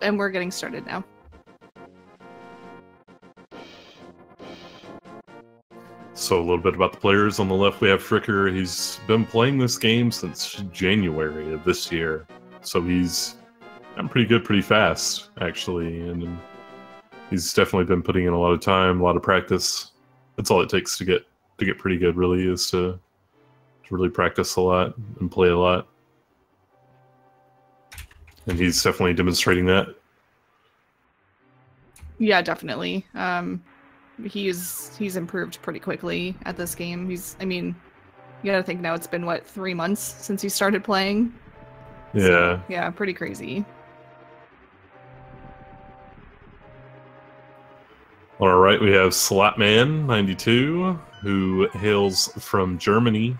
and we're getting started now. So a little bit about the players. On the left, we have Fricker. He's been playing this game since January of this year. So he's gotten pretty good pretty fast, actually. And he's definitely been putting in a lot of time, a lot of practice. That's all it takes to get pretty good, really, is to really practice a lot and play a lot. And he's definitely demonstrating that. Yeah, definitely. He's improved pretty quickly at this game. I mean, you gotta think now it's been, what, 3 months since he started playing? Yeah. So, yeah, pretty crazy. All right, we have Salatmann92, who hails from Germany.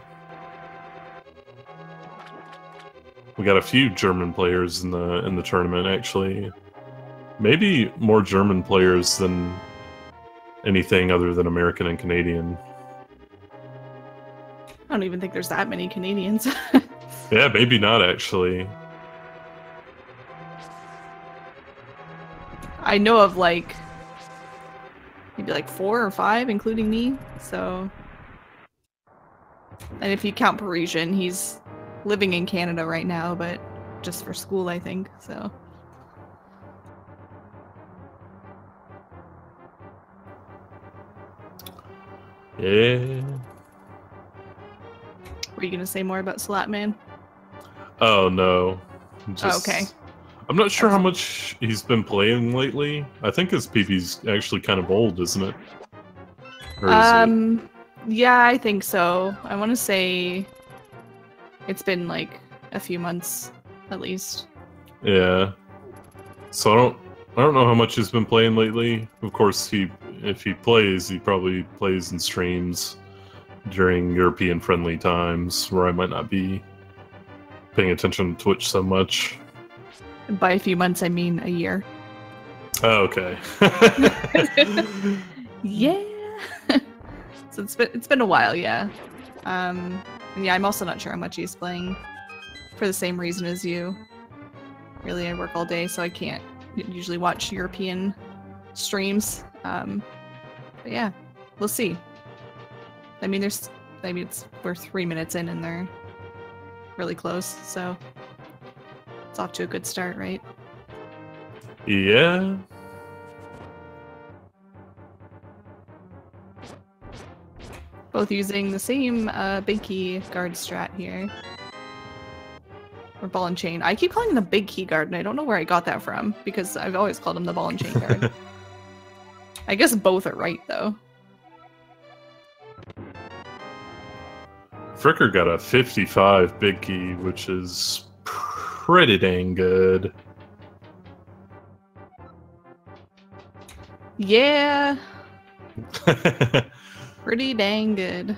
We got a few German players in the tournament, actually. Maybe more German players than anything other than American and Canadian. I don't even think there's that many Canadians. Yeah, maybe not, actually. I know of, like, maybe like 4 or 5, including me, so... And if you count Parisian, he's living in Canada right now, but just for school, I think, so... Yeah. Were you gonna say more about Salatman? Oh, no. Oh, okay. I'm not sure how much he's been playing lately. I think his PP's actually kind of old, isn't it? Or is it? Yeah, I think so. I want to say it's been like a few months, at least. Yeah. So I don't know how much he's been playing lately. Of course, if he plays, he probably plays and streams during European-friendly times where I might not be paying attention to Twitch so much. By a few months, I mean a year. Oh, okay. Yeah. So it's been a while, yeah. And yeah, I'm also not sure how much he's playing for the same reason as you. Really, I work all day, so I can't usually watch European streams. But yeah, we'll see. I mean, we're 3 minutes in and they're really close, so it's off to a good start, right? Yeah. Both using the same big key guard strat here. Or ball and chain. I keep calling him the big key guard, and I don't know where I got that from, because I've always called him the ball and chain guard. I guess both are right, though. Fricker got a 55 big key, which is pretty dang good. Yeah. Pretty dang good.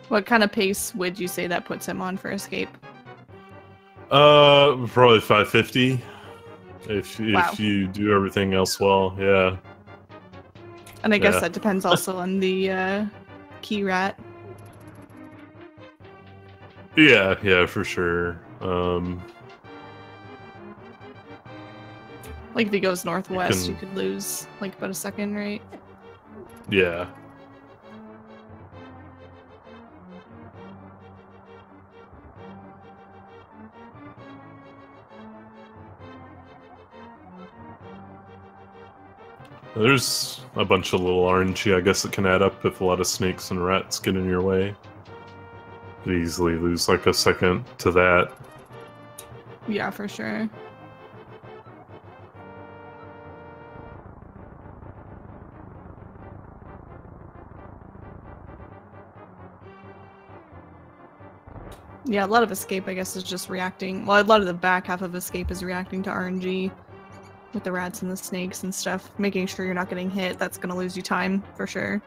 What kind of pace would you say that puts him on for escape? Probably 550. Wow. If you do everything else well, yeah. And I guess that depends also on the key rat. Yeah, for sure. Like if he goes northwest, you could lose like about a second, right? Yeah. There's a bunch of little RNG, I guess, that can add up if a lot of snakes and rats get in your way. Could easily lose like a second to that. Yeah, for sure. Yeah, a lot of escape, I guess, is just reacting. Well, a lot of the back half of escape is reacting to RNG with the rats and the snakes and stuff. Making sure you're not getting hit. That's going to lose you time, for sure.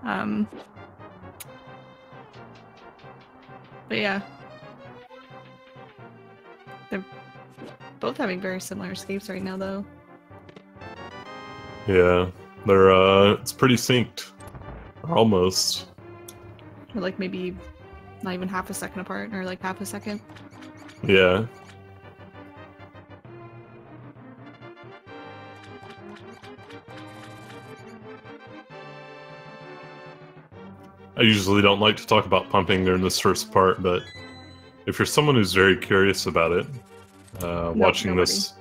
But yeah. They're both having very similar escapes right now, though. Yeah, they're it's pretty synced, almost. Or like maybe not even half a second apart, or like half a second. Yeah. I usually don't like to talk about pumping during this first part, but if you're someone who's very curious about it, watching this,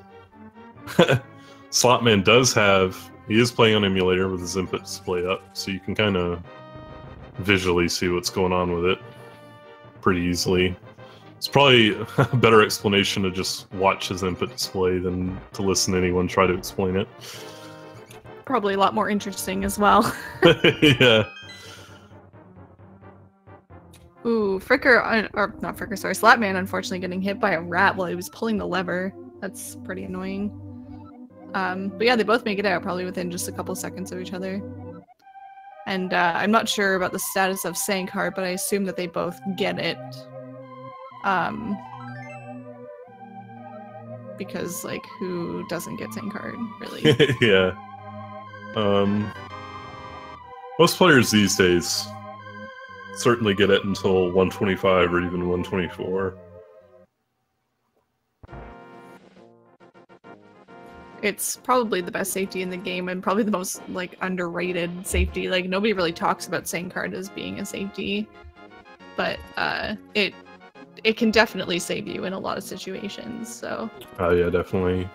Salatman does have, he is playing on emulator with his input display up, so you can kind of visually see what's going on with it pretty easily. It's probably a better explanation to just watch his input display than to listen to anyone try to explain it. Probably a lot more interesting as well. Yeah. Ooh, Fricker, or not Fricker, sorry, Salatman unfortunately getting hit by a rat while he was pulling the lever. That's pretty annoying. But yeah, they both make it out probably within just a couple seconds of each other. And I'm not sure about the status of Sank Heart, but I assume that they both get it. Because, like, who doesn't get Sank Heart, really? Yeah. Most players these days certainly get it until 125 or even 124. It's probably the best safety in the game and probably the most, like, underrated safety. Like, nobody really talks about Sank Heart as being a safety, but it can definitely save you in a lot of situations, so. Oh yeah, definitely.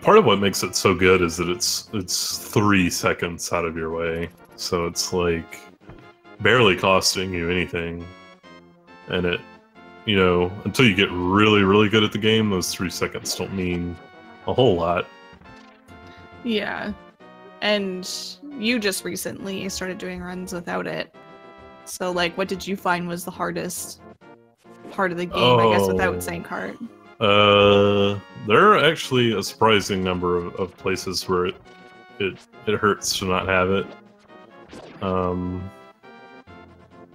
Part of what makes it so good is that it's 3 seconds out of your way, so it's like barely costing you anything, and it, you know, until you get really, really good at the game, those 3 seconds don't mean a whole lot. Yeah, and you just recently started doing runs without it, so like, what did you find was the hardest part of the game, I guess, without Sank Heart? There are actually a surprising number of places where it hurts to not have it.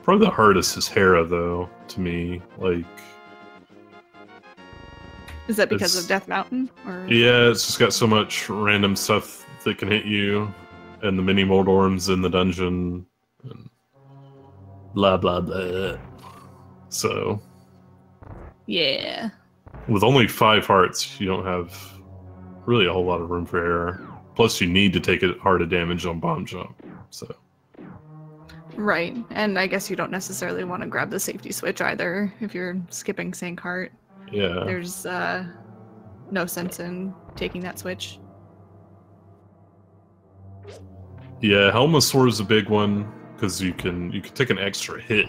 Probably the hardest is Hera, though, to me. Like, is that because of Death Mountain? Or? Yeah, it's just got so much random stuff that can hit you, and the mini Mordorms in the dungeon, and blah blah blah. So, yeah. With only 5 hearts, you don't have really a whole lot of room for error. Plus, you need to take a heart of damage on bomb jump. So. Right, and I guess you don't necessarily want to grab the safety switch either if you're skipping Sank Heart. Yeah. There's no sense in taking that switch. Yeah, Helmasaur is a big one because you can take an extra hit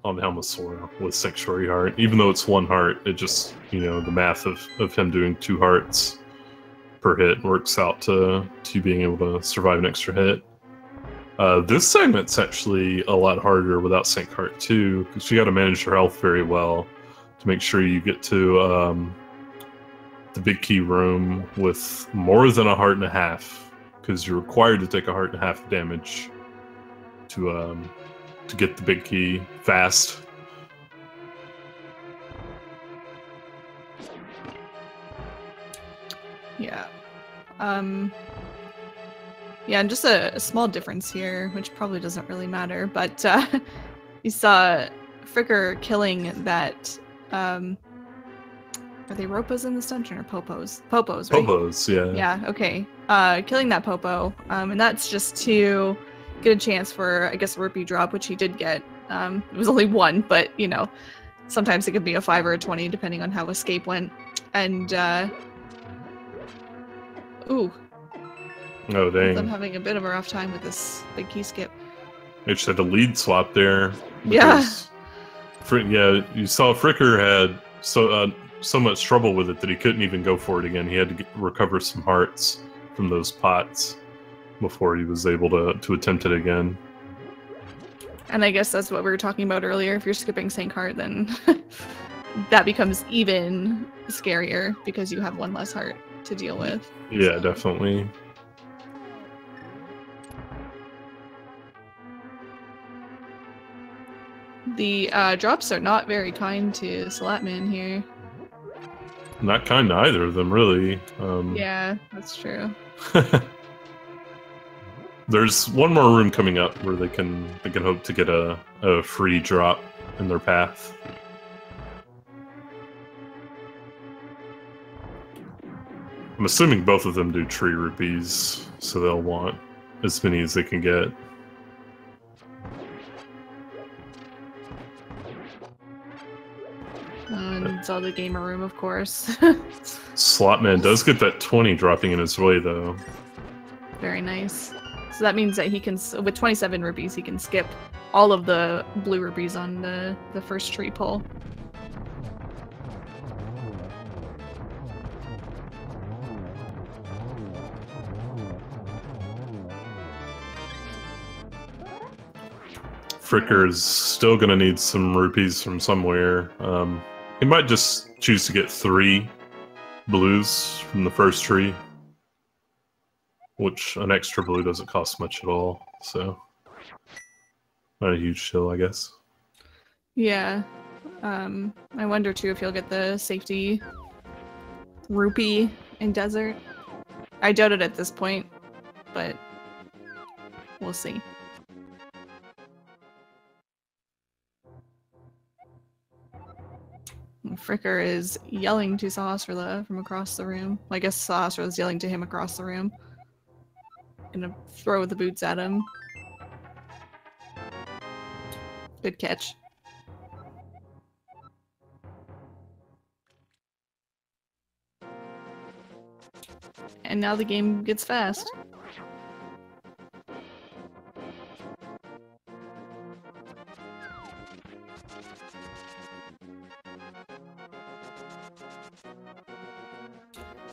on Helmasaur with Sanctuary Heart. Even though it's 1 heart, it just, you know, the math of him doing 2 hearts per hit works out to being able to survive an extra hit. This segment's actually a lot harder without Sank Heart too, because you got to manage your health very well to make sure you get to the big key room with more than a heart and a half, because you're required to take a heart and a half of damage to get the big key fast. Yeah. Yeah, and just a small difference here, which probably doesn't really matter, but you saw Fricker killing that, are they Ropas in this dungeon or Popos? Popos, right? Popos, yeah. Yeah, okay. Killing that Popo, and that's just to get a chance for, I guess, a rupee drop, which he did get. It was only 1, but, you know, sometimes it could be a 5 or a 20, depending on how escape went. And, ooh. Oh, dang. I'm having a bit of a rough time with this big key skip. They just had a lead swap there. Yeah. Yeah, you saw Fricker had so much trouble with it that he couldn't even go for it again. He had to recover some hearts from those pots before he was able to attempt it again. And I guess that's what we were talking about earlier. If you're skipping Sank Heart, then that becomes even scarier because you have 1 less heart to deal with. Yeah, definitely. The drops are not very kind to Salatman here. Not kind to either of them, really. Yeah, that's true. There's one more room coming up where they can hope to get a free drop in their path. I'm assuming both of them do tree rupees, so they'll want as many as they can get. And Zelda Gamer Room, of course. Salatman does get that 20 dropping in his way, though. Very nice. So that means that he can, with 27 rupees, he can skip all of the blue rupees on the first tree pull. Fricker's still gonna need some rupees from somewhere. He might just choose to get 3 blues from the first tree, which an extra blue doesn't cost much at all, so not a huge deal, I guess. Yeah. I wonder too if he'll get the safety rupee in desert. I doubt it at this point, but we'll see. Fricker is yelling to Sahasrara from across the room. Well, I guess Sahasrara is yelling to him across the room. Gonna throw the boots at him. Good catch. And now the game gets fast.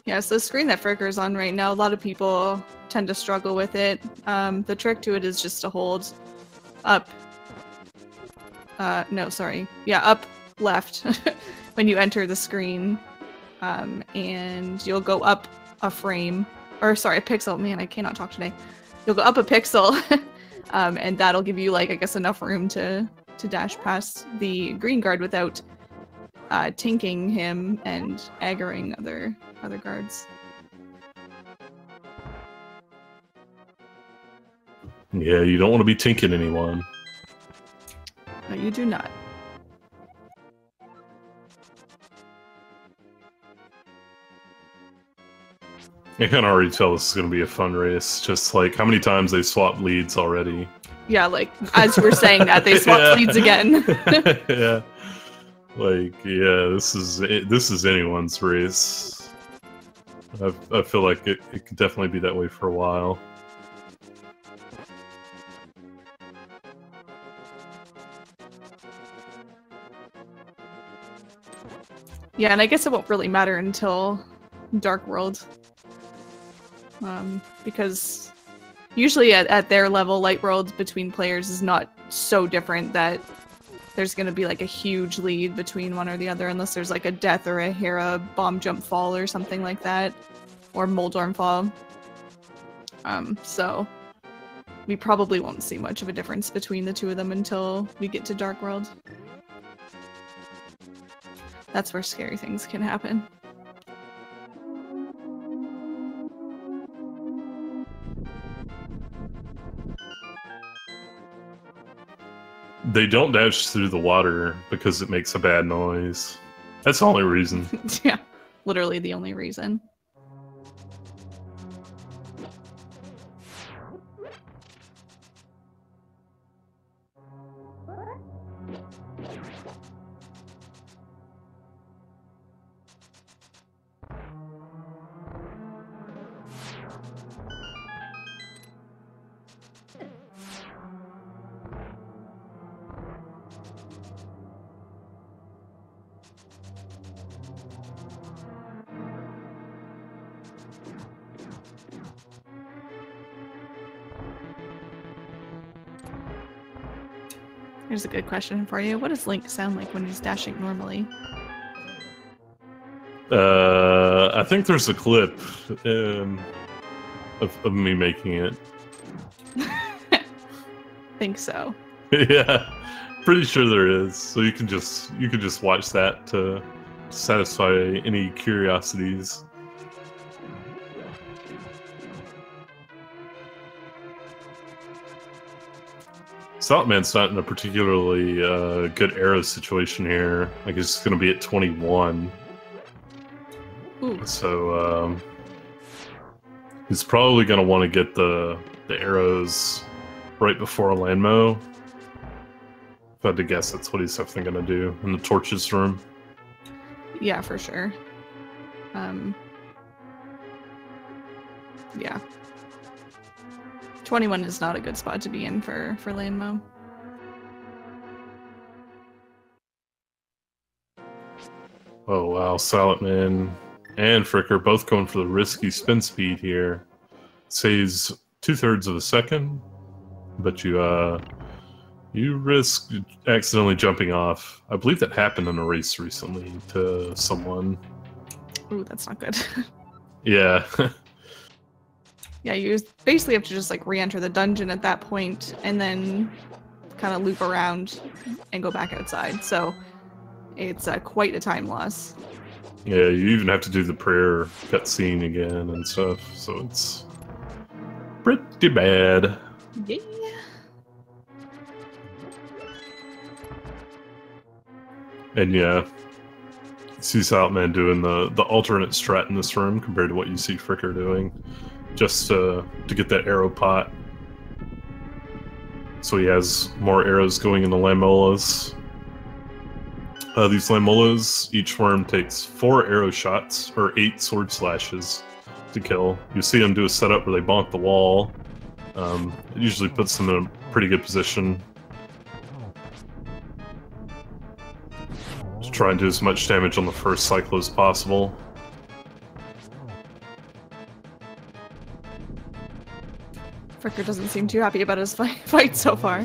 Yeah, so the screen that Fricker's on right now, a lot of people tend to struggle with it. The trick to it is just to hold up. No, sorry. Yeah, up left when you enter the screen. And you'll go up a frame. Or sorry, a pixel. Man, I cannot talk today. You'll go up a pixel. And that'll give you, like, I guess enough room to dash past the green guard without tinking him and aggroing other guards. Yeah, you don't want to be tinking anyone. No, you do not. I can already tell this is going to be a fun race. Just like how many times they swapped leads already. Yeah, like as we're saying that, they swapped leads again. Yeah. Like, yeah, this is anyone's race. I feel like it could definitely be that way for a while. Yeah, and I guess it won't really matter until Dark World. Because usually at their level, Light World between players is not so different that there's going to be like a huge lead between one or the other, unless there's like a death or a Hera bomb jump fall or something like that, or Moldorm fall. So we probably won't see much of a difference between the two of them until we get to Dark World. That's where scary things can happen. They don't dash through the water because it makes a bad noise. That's the only reason. Yeah, literally the only reason. Here's a good question for you. What does Link sound like when he's dashing normally? I think there's a clip of me making it. Think so. Yeah, pretty sure there is. So you can just watch that to satisfy any curiosities. Salatman's not in a particularly good arrow situation here. Like, he's going to be at 21. Ooh. So, he's probably going to want to get the arrows right before a landmo. If I had to guess, that's what he's definitely going to do in the torches room. Yeah, for sure. Yeah. 21 is not a good spot to be in for landmo. Oh wow, Salatman and Fricker both going for the risky spin speed here. Saves 2/3 of a second, but you risk accidentally jumping off. I believe that happened in a race recently to someone. Ooh, that's not good. Yeah. Yeah, you basically have to just like re-enter the dungeon at that point and then kind of loop around and go back outside. So it's quite a time loss. Yeah, you even have to do the prayer cutscene again and stuff, so it's pretty bad. Yeah. And yeah, you see Salatman doing the alternate strat in this room compared to what you see Fricker doing, just to get that arrow pot. So he has more arrows going in the Lamolas. These Lamolas, each worm takes 4 arrow shots, or 8 sword slashes to kill. You see them do a setup where they bonk the wall. It usually puts them in a pretty good position to try and do as much damage on the first cycle as possible. Fricker doesn't seem too happy about his fight so far.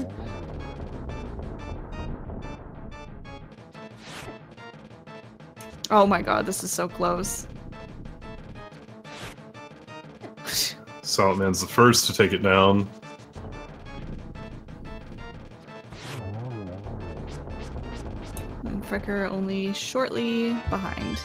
Oh my god, this is so close. Salatman's the first to take it down. And Fricker only shortly behind.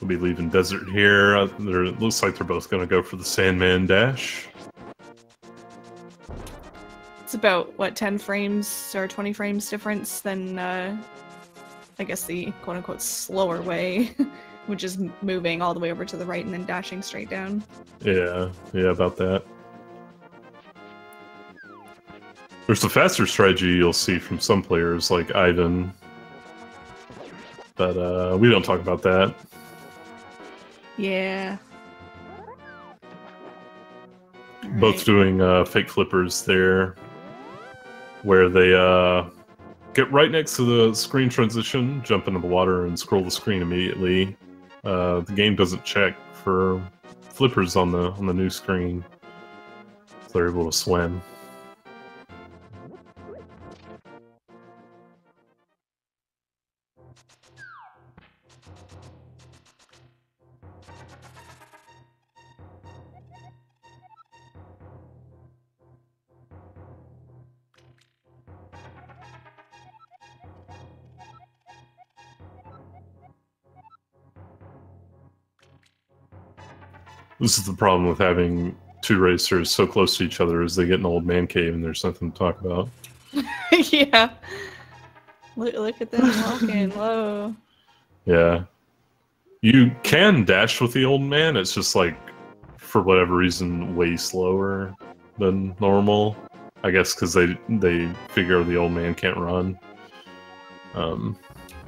We'll be leaving desert here. It looks like they're both going to go for the Sandman dash. It's about, what, 10 frames or 20 frames difference than, I guess the quote-unquote slower way, which is moving all the way over to the right and then dashing straight down. Yeah, about that. There's a faster strategy you'll see from some players, like Ivan. But we don't talk about that. Yeah. Both doing fake flippers there, where they get right next to the screen transition, jump into the water, and scroll the screen immediately. The game doesn't check for flippers on the new screen, so they're able to swim. This is the problem with having two racers so close to each other, is they get an old man cave and there's nothing to talk about. Yeah. Look at them walking. Whoa. Yeah. You can dash with the old man, it's just like, for whatever reason, way slower than normal. I guess because they figure the old man can't run.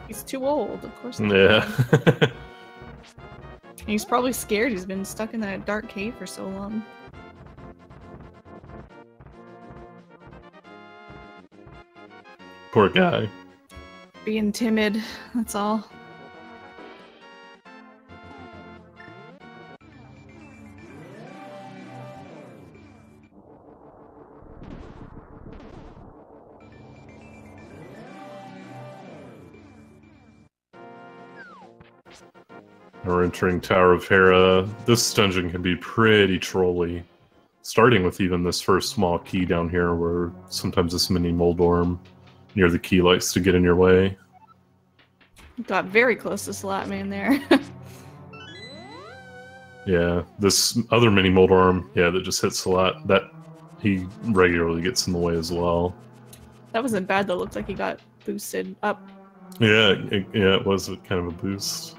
He's too old, of course. Yeah. He's probably scared. He's been stuck in that dark cave for so long. Poor guy. Being timid, that's all. We're entering Tower of Hera. This dungeon can be pretty trolly. starting with even this first small key down here, where sometimes this mini Moldorm near the key likes to get in your way. Got very close to Salatman there. Yeah, this other mini Moldorm, yeah, that just hits a lot. That he regularly gets in the way as well. That wasn't bad though. Looked like he got boosted up. Yeah, it was kind of a boost.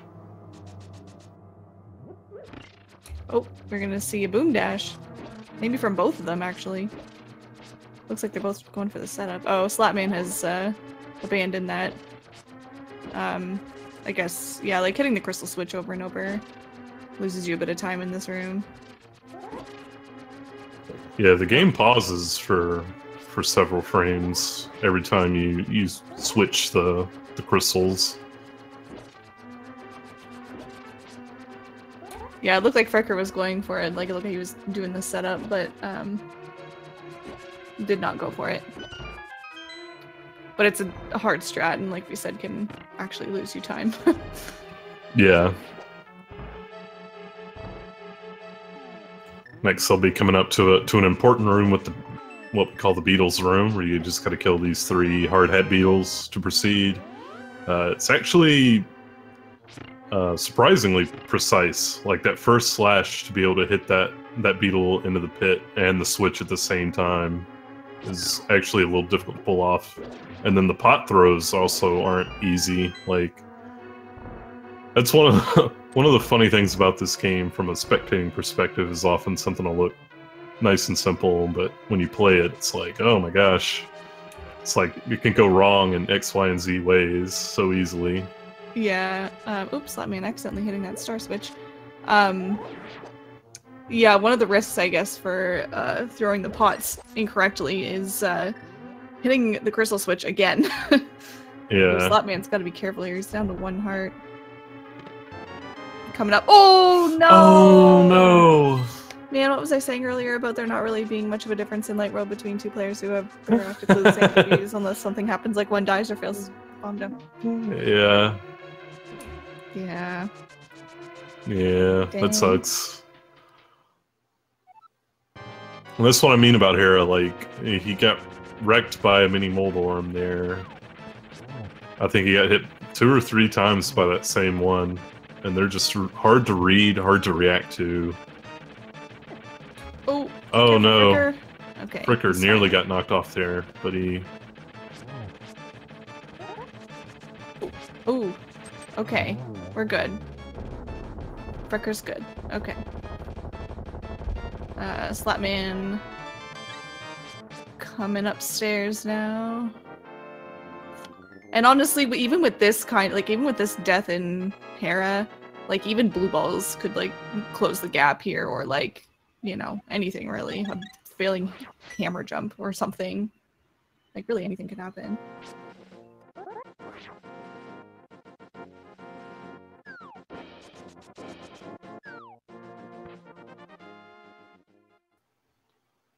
Oh, we're gonna see a boom dash. Maybe from both of them, actually. Looks like they're both going for the setup. Oh, Salatman has abandoned that. I guess, yeah, like hitting the crystal switch over and over loses you a bit of time in this room. Yeah, the game pauses for several frames every time you switch the crystals. Yeah, it looked like Fricker was going for it. Like, it looked like he was doing the setup, but did not go for it. But it's a hard strat, and like we said, can actually lose you time. Yeah. Next, I'll be coming up to an important room with what we call the Beetles room, where you just gotta kill these 3 hard hat beetles to proceed. It's actually surprisingly precise. Like that first slash to be able to hit that beetle into the pit and the switch at the same time is actually a little difficult to pull off. And then the pot throws also aren't easy. Like, that's one of the funny things about this game from a spectating perspective is often something will look nice and simple, but when you play it, it's like, oh my gosh. It's like, it can go wrong in X, Y, and Z ways so easily. Yeah, oops, Salatman accidentally hitting that star switch. Yeah, one of the risks, I guess, for throwing the pots incorrectly is hitting the crystal switch again. Yeah. Salatman's got to be careful here. He's down to 1 heart. Coming up. Oh, no! Oh, no! Man, what was I saying earlier about there not really being much of a difference in Light Road between 2 players who have practically the same views unless something happens, like one dies or fails bomb down. Yeah. Yeah. Yeah, Dang. that sucks. And that's what I mean about Hera, like, he got wrecked by a mini Moldorm there. I think he got hit 2 or 3 times by that same one, and they're just hard to read, hard to react to. Oh no. Fricker. Okay. Fricker nearly got knocked off there, but he... Ooh. Okay. We're good. Fricker's good. Okay. Salatman coming upstairs now. And honestly, even with this even with this death in Hera, like, even blue balls could, like, close the gap here, or, like, you know, anything really. A failing hammer jump or something. Like, really anything could happen.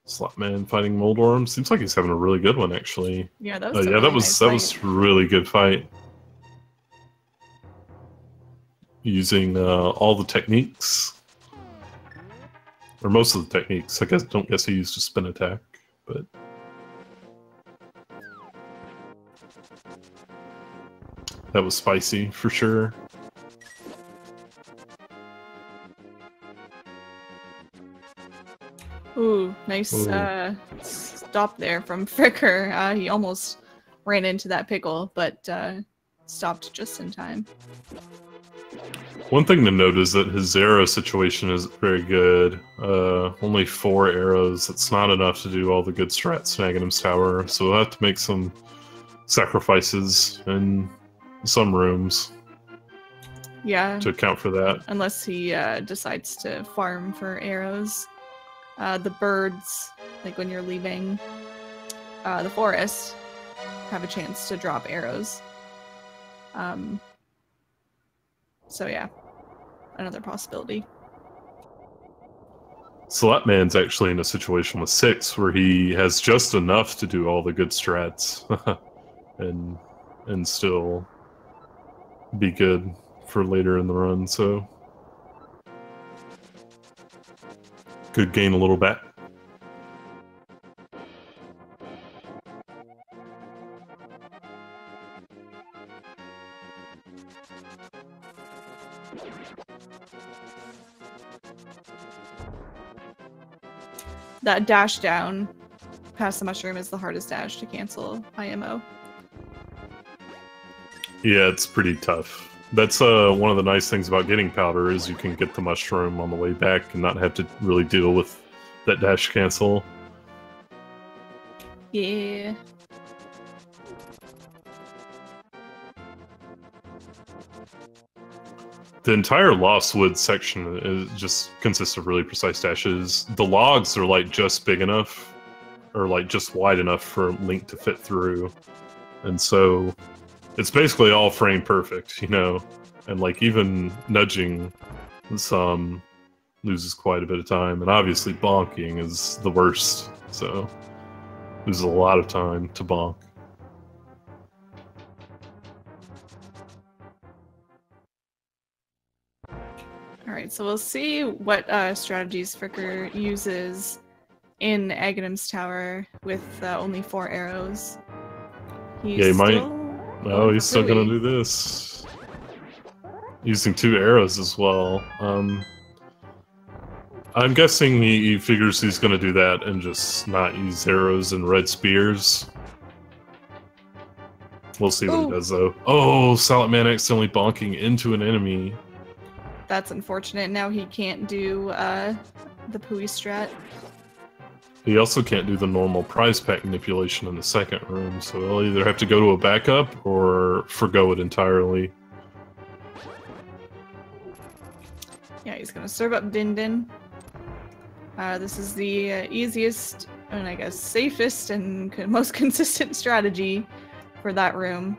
Salatman fighting Moldorm. Seems like he's having a really good one, actually. Yeah, that was that was really good fight. Using all the techniques. Or most of the techniques. I don't guess he used a spin attack, but... that was spicy, for sure. Ooh, nice stop there from Fricker. He almost ran into that pickle, but stopped just in time. One thing to note is that his arrow situation is very good. Only 4 arrows. That's not enough to do all the good strats in Aghanim's Tower, so we'll have to make some sacrifices in some rooms. Yeah. To account for that. Unless he decides to farm for arrows. The birds, like when you're leaving the forest, have a chance to drop arrows. So yeah, another possibility. Salatman's actually in a situation with 6 where he has just enough to do all the good strats and still be good for later in the run, so could gain a little back That dash down past the mushroom is the hardest dash to cancel IMO. Yeah, it's pretty tough. That's one of the nice things about getting powder is you can get the mushroom on the way back and not have to really deal with that dash cancel. Yeah. The entire Lost Woods section just consists of really precise dashes. The logs are like just big enough, or like just wide enough for Link to fit through, and so it's basically all frame perfect, you know. And like even nudging some loses quite a bit of time, and obviously bonking is the worst. So loses a lot of time to bonk. Alright, so we'll see what strategies Fricker uses in Aghanim's Tower with only 4 arrows. Yeah, he might. Oh, he's still gonna do this. Using 2 arrows as well. I'm guessing he figures he's gonna do that and just not use arrows and red spears. We'll see what he does though. Oh, Salatman accidentally bonking into an enemy. That's unfortunate. Now he can't do the Pooey strat. He also can't do the normal prize pack manipulation in the second room, so he'll either have to go to a backup or forgo it entirely. Yeah, he's gonna serve up Din Din. This is the easiest, and I guess safest and most consistent strategy for that room.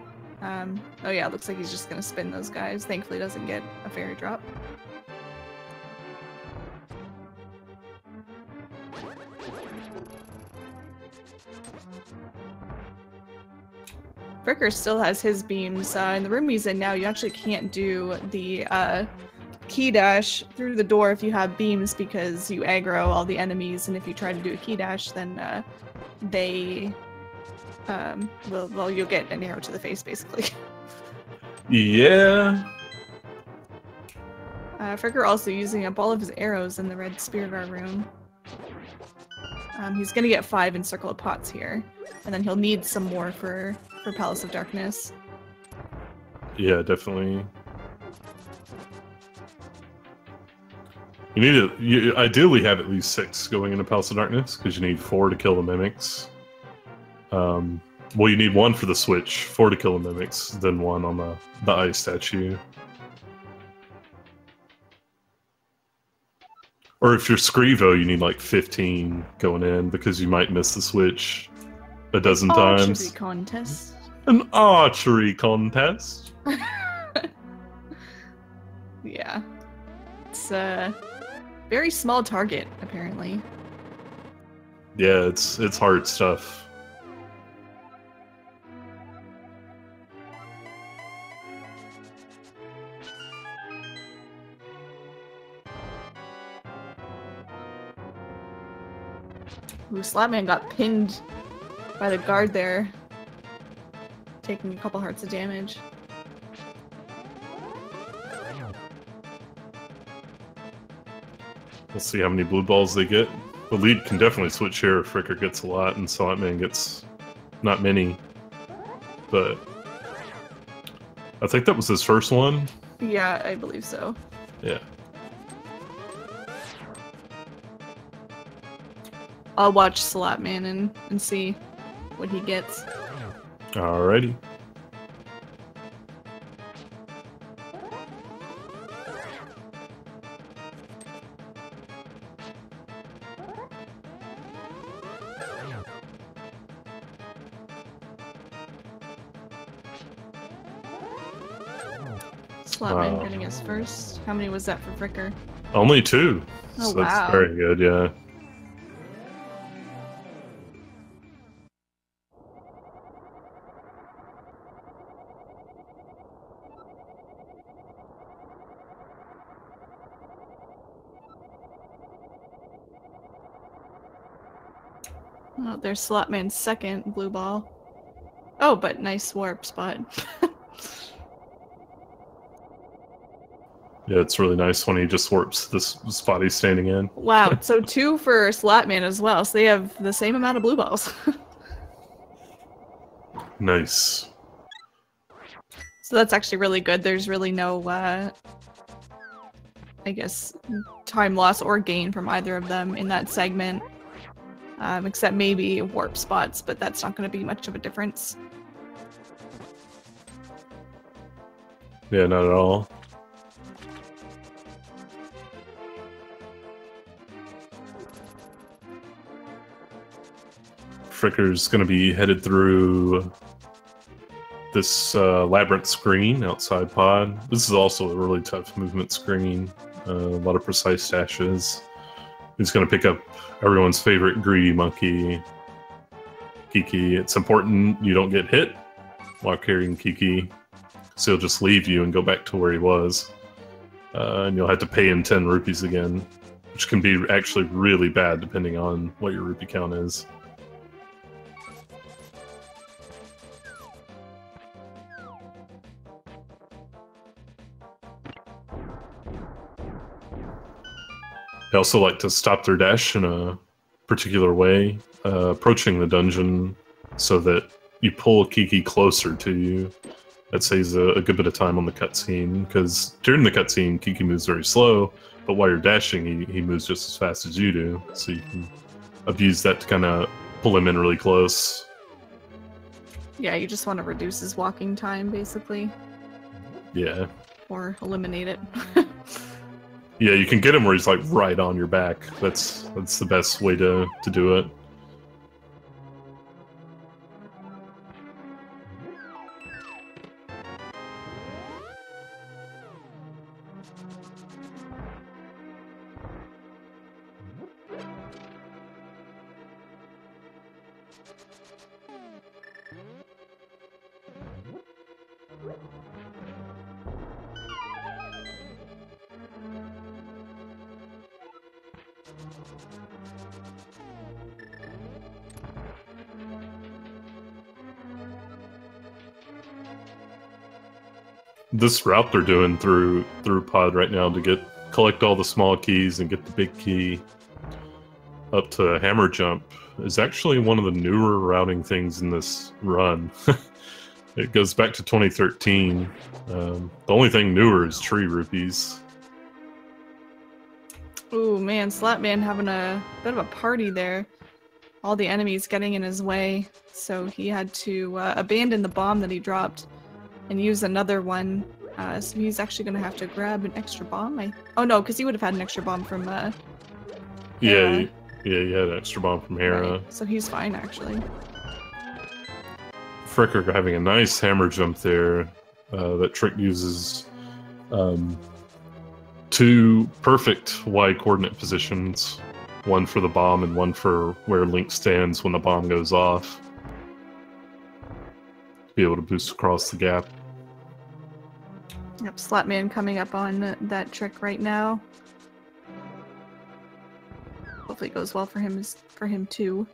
Oh yeah, it looks like he's just gonna spin those guys. Thankfully doesn't get a fairy drop. Fricker still has his beams. In the room he's in now, you actually can't do the key dash through the door if you have beams because you aggro all the enemies, and if you try to do a key dash, then they well, you'll get an arrow to the face, basically. Yeah. Fricker also using up all of his arrows in the red spear guard room. He's gonna get 5 in Circle of Pots here, and then he'll need some more for Palace of Darkness. Yeah, definitely. You need to you ideally have at least 6 going into Palace of Darkness, because you need 4 to kill the mimics. Well, you need 1 for the switch, 4 to kill the mimics, then 1 on the ice statue. Or if you're Scrivo, you need like 15 going in, because you might miss the switch a dozen times. Archery contest. An archery contest. Yeah. It's a very small target, apparently. Yeah, it's hard stuff. Ooh, Slapman got pinned by the guard there, taking a couple hearts of damage. We'll see how many blue balls they get. The lead can definitely switch here if Fricker gets a lot and Salatman gets not many. But I think that was his first one. Yeah, I believe so. Yeah. I'll watch Salatman and see what he gets. Alrighty. Slapman getting his first. How many was that for Fricker? Only 2. Oh, so wow. That's very good, yeah. Oh, there's Slapman's second blue ball. Oh, but nice warp spot. Yeah, it's really nice when he just warps this spot he's standing in. Wow, so 2 for Salatman as well, so they have the same amount of blue balls. Nice. So that's actually really good. There's really no, I guess, time loss or gain from either of them in that segment. Except maybe warp spots, but that's not going to be much of a difference. Yeah, not at all. Fricker's going to be headed through this labyrinth screen outside pod. This is also a really tough movement screen. A lot of precise dashes. He's going to pick up everyone's favorite greedy monkey, Kiki. It's important you don't get hit while carrying Kiki, so he'll just leave you and go back to where he was. And you'll have to pay him 10 rupees again, which can be actually really bad depending on what your rupee count is. They also like to stop their dash in a particular way, approaching the dungeon so that you pull Kiki closer to you. That saves a good bit of time on the cutscene, because during the cutscene, Kiki moves very slow, but while you're dashing, he moves just as fast as you do, so you can abuse that to kind of pull him in really close. Yeah, you just want to reduce his walking time, basically. Yeah. Or eliminate it. Yeah, you can get him where he's like right on your back. That's the best way to do it. This route they're doing through pod right now to collect all the small keys and get the big key up to hammer jump is actually one of the newer routing things in this run. It goes back to 2013. The only thing newer is tree rupees. Ooh, man, Salatman having a bit of a party there. All the enemies getting in his way, so he had to abandon the bomb that he dropped and use another one. So he's actually going to have to grab an extra bomb. Oh no, because he would have had an extra bomb from Yeah, he had an extra bomb from Hera. Right. So he's fine, actually. Fricker having a nice hammer jump there. That trick uses 2 perfect Y coordinate positions. One for the bomb and one for where Link stands when the bomb goes off. Be able to boost across the gap. Yep, Salatman coming up on that trick right now. Hopefully it goes well for him too.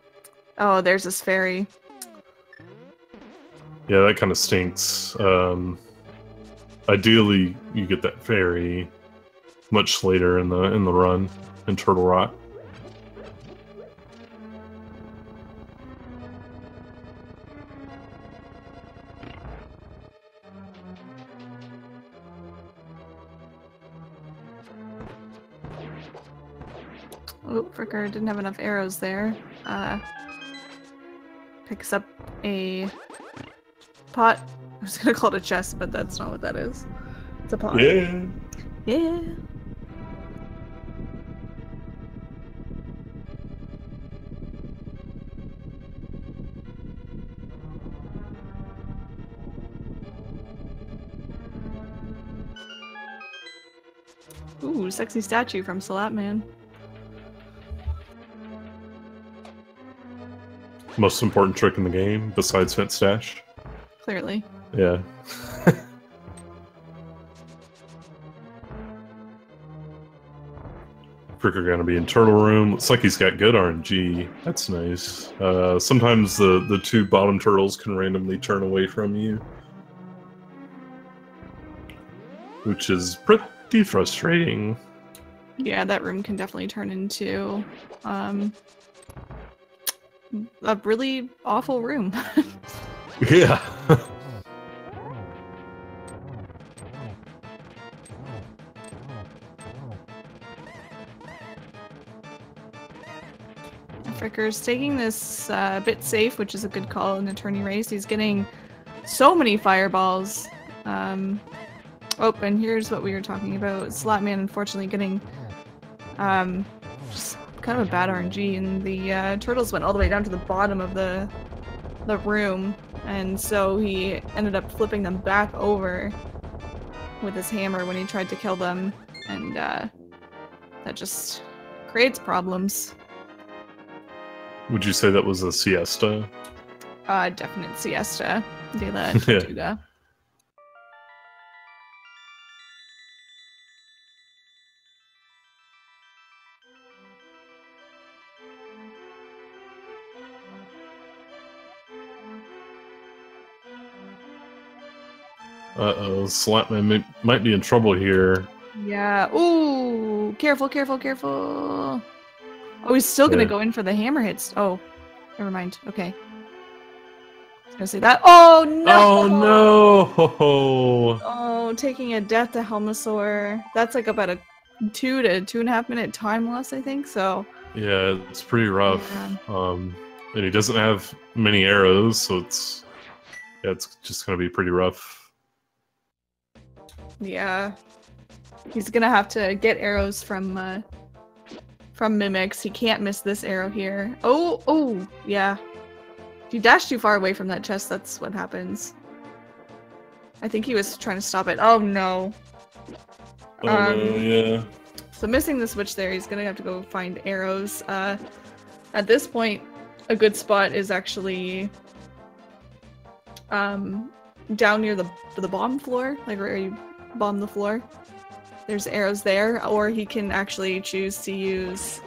Oh, there's this fairy. Yeah, that kind of stinks. Ideally, you get that fairy much later in the run in Turtle Rock. Oh, Fricker didn't have enough arrows there. Picks up a pot. I was gonna call it a chest, but that's not what that is. It's a pot. Yeah. Yeah. Ooh, sexy statue from Salatman. Most important trick in the game, besides Fence Dash. Clearly. Yeah. Fricker gonna be in Turtle Room. Looks like he's got good RNG. That's nice. Sometimes the 2 bottom turtles can randomly turn away from you, which is pretty frustrating. Yeah, that room can definitely turn into a really awful room. Yeah. Fricker's taking this bit safe, which is a good call in a tourney race. He's getting so many fireballs. Oh, and here's what we were talking about. Salatman unfortunately getting just kind of a bad RNG, and the turtles went all the way down to the bottom of the room, and so he ended up flipping them back over with his hammer when he tried to kill them, and that just creates problems. Would you say that was a siesta? Definite siesta de la Tortuga. Uh-oh, Salatman might be in trouble here. Yeah. Ooh, careful, careful, careful. Oh, he's still gonna go in for the hammer hits. Oh, never mind. Okay. I was gonna say that. Oh no! Oh no! Oh, taking a death to Helmosaur. That's like about a 2 to 2.5 minute time loss, I think. So. Yeah, it's pretty rough. Yeah. And he doesn't have many arrows, so it's just gonna be pretty rough. Yeah. He's gonna have to get arrows from mimics. He can't miss this arrow here. Oh, yeah. If you dash too far away from that chest, that's what happens. I think he was trying to stop it. Oh no. Oh no, yeah. So missing the switch there, he's gonna have to go find arrows. At this point, a good spot is actually down near the bomb floor, like where you bomb the floor. There's arrows there, or he can actually choose to use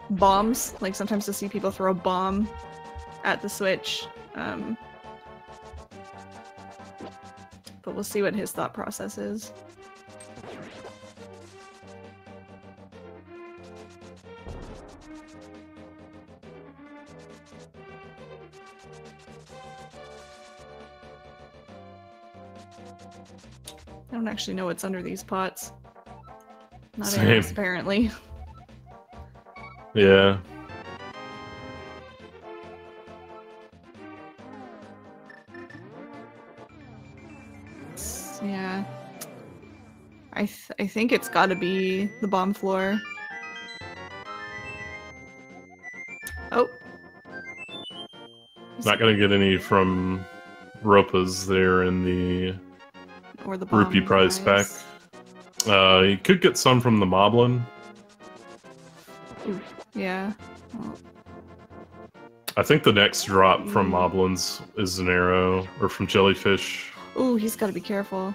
bombs. Like sometimes you'll see people throw a bomb at the switch. But we'll see what his thought process is. I don't actually know what's under these pots. Not arrows, apparently. Yeah. Yeah. I think it's gotta be the bomb floor. Oh. Not gonna get any from Ropa's there in the or the rupee prize pack. You could get some from the Moblin. Ooh, yeah. Well. I think the next drop from Moblins is an arrow, or from Jellyfish. Ooh, he's got to be careful.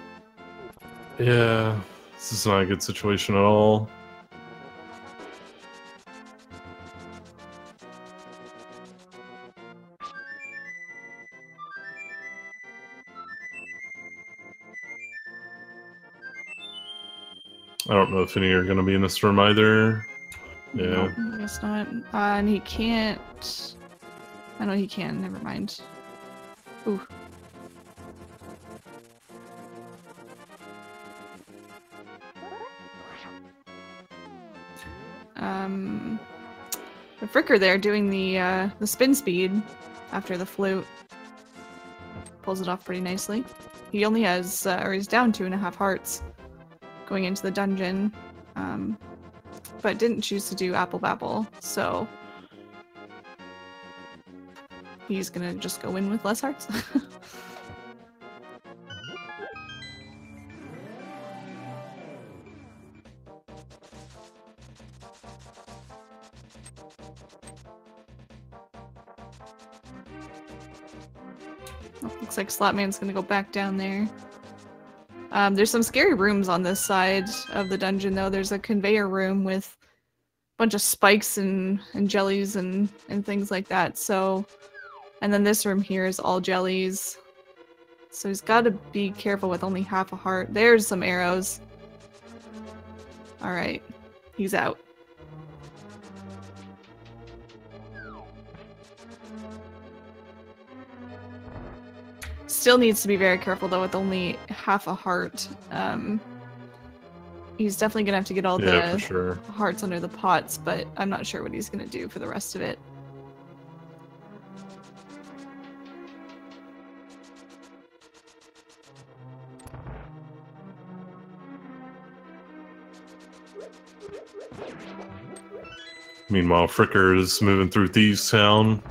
Yeah, this is not a good situation at all. I don't know if any are going to be in this room either. Yeah. Nope, I guess not. And he can't... I know he can, never mind. Ooh. The Fricker there doing the spin speed after the flute. Pulls it off pretty nicely. He only has, or he's down 2.5 hearts going into the dungeon, but didn't choose to do Apple Babble, so he's gonna just go in with less hearts. Oh, looks like Slapman's gonna go back down there. There's some scary rooms on this side of the dungeon, though. There's a conveyor room with a bunch of spikes and jellies and things like that. So, and then this room here is all jellies. So he's got to be careful with only half a heart. There's some arrows. Alright. He's out. Still needs to be very careful though with only half a heart. He's definitely gonna have to get all the for sure. hearts under the pots, but I'm not sure what he's gonna do for the rest of it. Meanwhile, Fricker is moving through Thieves Town.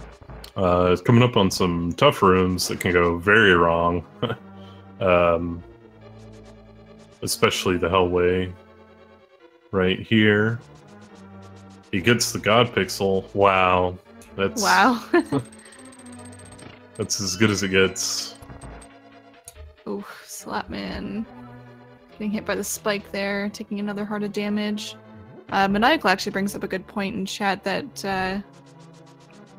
It's coming up on some tough rooms that can go very wrong. Especially the Hellway. Right here. He gets the God Pixel. Wow. That's that's as good as it gets. Ooh, Salatman getting hit by the spike there, taking another heart of damage. Maniacal actually brings up a good point in chat that a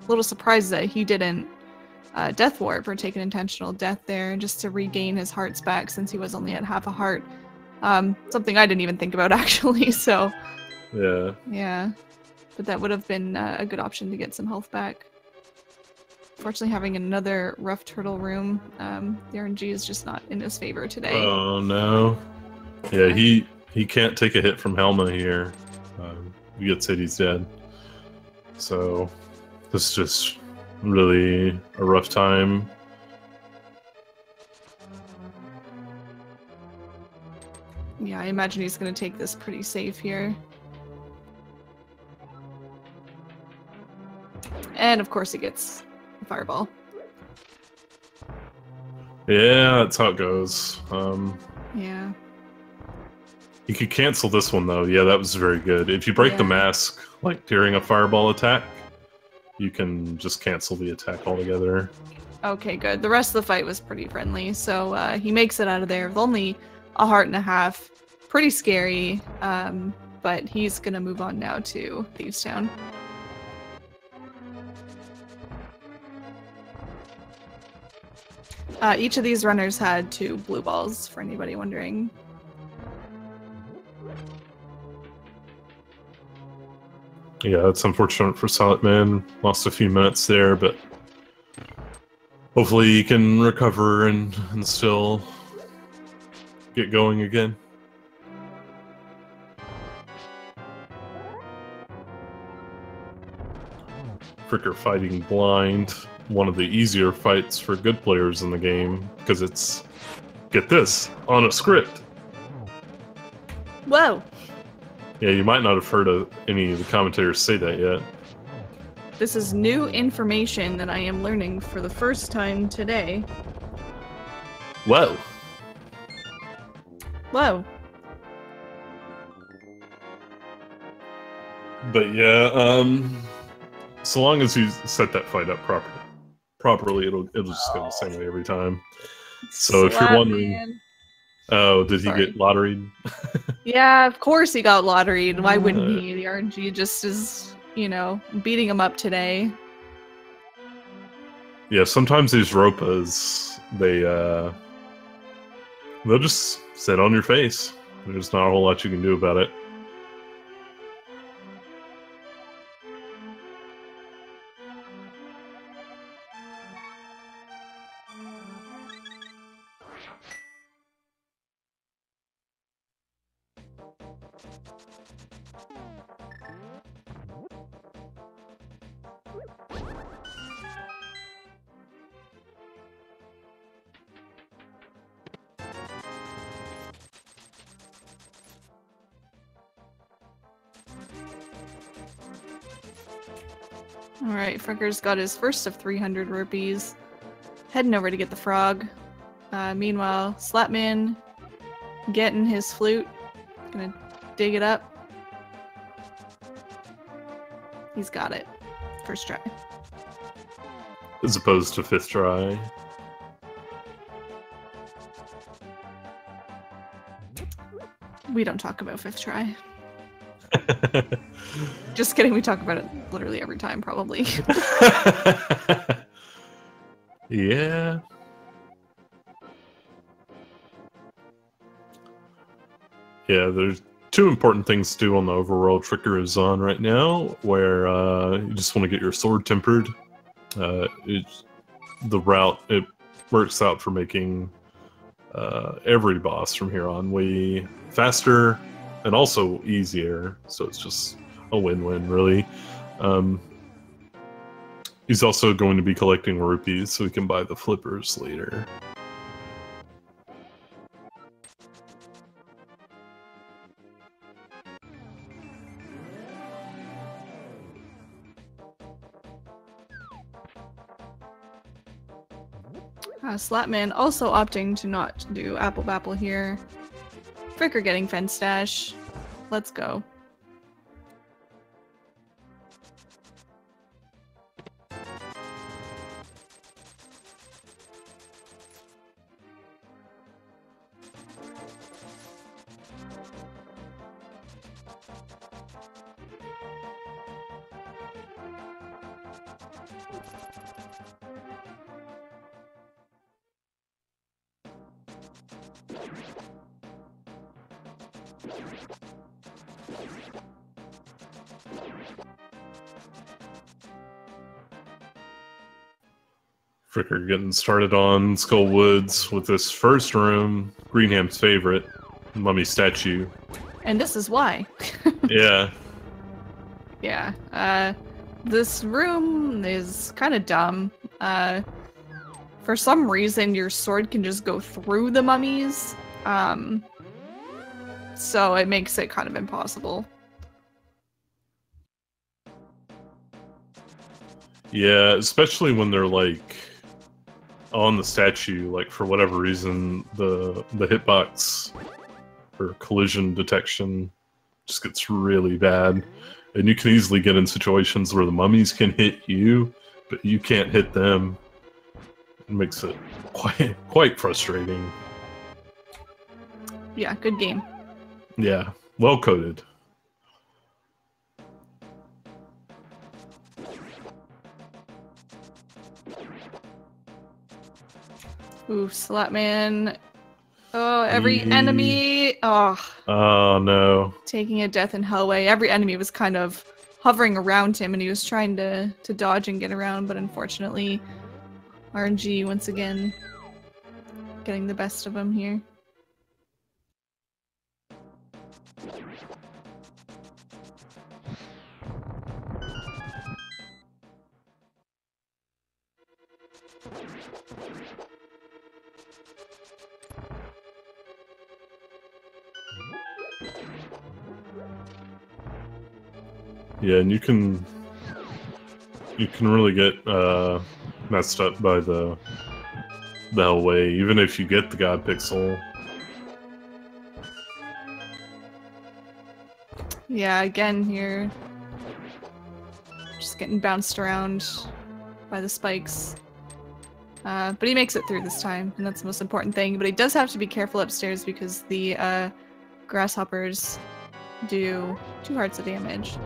little surprised that he didn't Death Warp or take an intentional death there just to regain his hearts back since he was only at half a heart. Something I didn't even think about actually, so yeah, but that would have been a good option to get some health back. Fortunately, having another rough turtle room, the RNG is just not in his favor today. Oh no. Yeah, he can't take a hit from Helma here. He gets hit, he's dead. So this is just really a rough time. Yeah, I imagine he's going to take this pretty safe here. And of course he gets a fireball. Yeah, that's how it goes. Yeah. You could cancel this one though. Yeah, that was very good. If you break the mask, like during a fireball attack, you can just cancel the attack altogether. Okay, good. The rest of the fight was pretty friendly, so he makes it out of there with only a heart and a half. Pretty scary, but he's gonna move on now to Thieves Town. Each of these runners had 2 blue balls, for anybody wondering. Yeah, that's unfortunate for Salatman. Lost a few minutes there, but hopefully he can recover and still get going again. Fricker fighting blind. One of the easier fights for good players in the game, because it's, get this, on a script. Whoa! Yeah, you might not have heard of any of the commentators say that yet. This is new information that I am learning for the first time today. Whoa! Whoa. But yeah, so long as you set that fight up properly, it'll just go the same way every time. So if you're wondering, oh, did he get lotteried? Yeah, of course he got lotteried. Why wouldn't he? The RNG just is, you know, beating him up today. Yeah, sometimes these Ropas, they'll just sit on your face. There's not a whole lot you can do about it. Alright, Fricker's got his first of 300 rupees. Heading over to get the frog. Meanwhile, Salatman getting his flute. Gonna dig it up. He's got it. First try. As opposed to 5th try. We don't talk about 5th try. Just kidding, we talk about it literally every time, probably. Yeah. Yeah, two important things to do on the overworld Fricker is on right now, where you just want to get your sword tempered. The route, it works out for making every boss from here on way faster and also easier, so it's just a win-win, really. He's also going to be collecting rupees so we can buy the flippers later. Salatman also opting to not do Apple Bapple here. Fricker getting Fence Stash. Let's go. Fricker getting started on Skull Woods with this first room, Greenham's favorite, Mummy Statue. And this is why. Yeah. Yeah. This room is kind of dumb. For some reason, your sword can just go through the mummies. So it makes it kind of impossible. Yeah, especially when they're like on the statue, like for whatever reason, the hitbox for collision detection just gets really bad. And you can easily get in situations where the mummies can hit you, but you can't hit them. It makes it quite frustrating. Yeah, good game. Yeah, well coded. Ooh, Salatman. Oh, every enemy. Oh no. Taking a death in Hellway. Every enemy was kind of hovering around him and he was trying to dodge and get around, but unfortunately, RNG once again getting the best of him here. Yeah, and you can really get messed up by the Hellway, even if you get the God Pixel. Yeah, again here, just getting bounced around by the spikes. But he makes it through this time, and that's the most important thing. But he does have to be careful upstairs because the grasshoppers do 2 hearts of damage.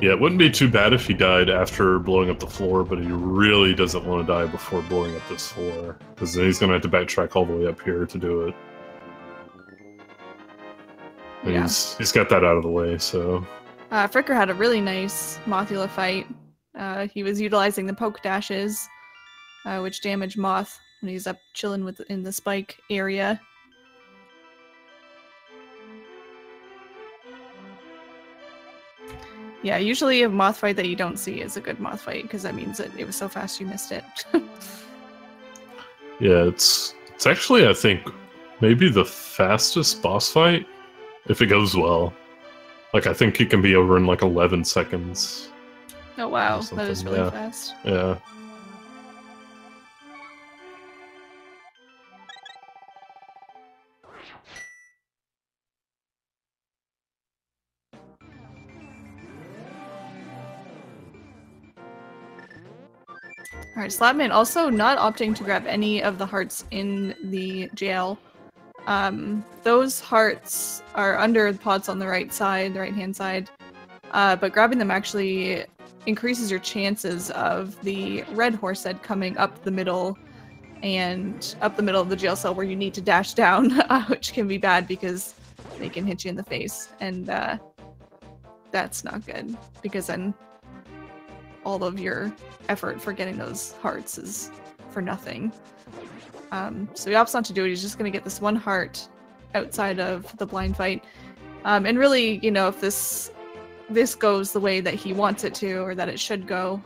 Yeah, it wouldn't be too bad if he died after blowing up the floor, but he really doesn't want to die before blowing up this floor, because then he's going to have to backtrack all the way up here to do it. And yeah. He's got that out of the way, so... Fricker had a really nice Mothula fight. He was utilizing the poke dashes, which damage Moth when he's up chilling in the spike area. Yeah, usually a moth fight that you don't see is a good moth fight, because that means that it was so fast you missed it. Yeah, it's actually, I think, maybe the fastest boss fight, if it goes well. Like, I think it can be over in like 11 seconds. Oh wow, that is really fast. Yeah. Alright, Salatman also not opting to grab any of the hearts in the jail. Those hearts are under the pots on the right side, the right-hand side, but grabbing them actually increases your chances of the red horse head coming up the middle and up the middle of the jail cell where you need to dash down, which can be bad because they can hit you in the face, and that's not good because then all of your effort for getting those hearts is for nothing. So he opts not to do it. He's just going to get this one heart outside of the blind fight. And really, you know, if this goes the way that he wants it to, or that it should go,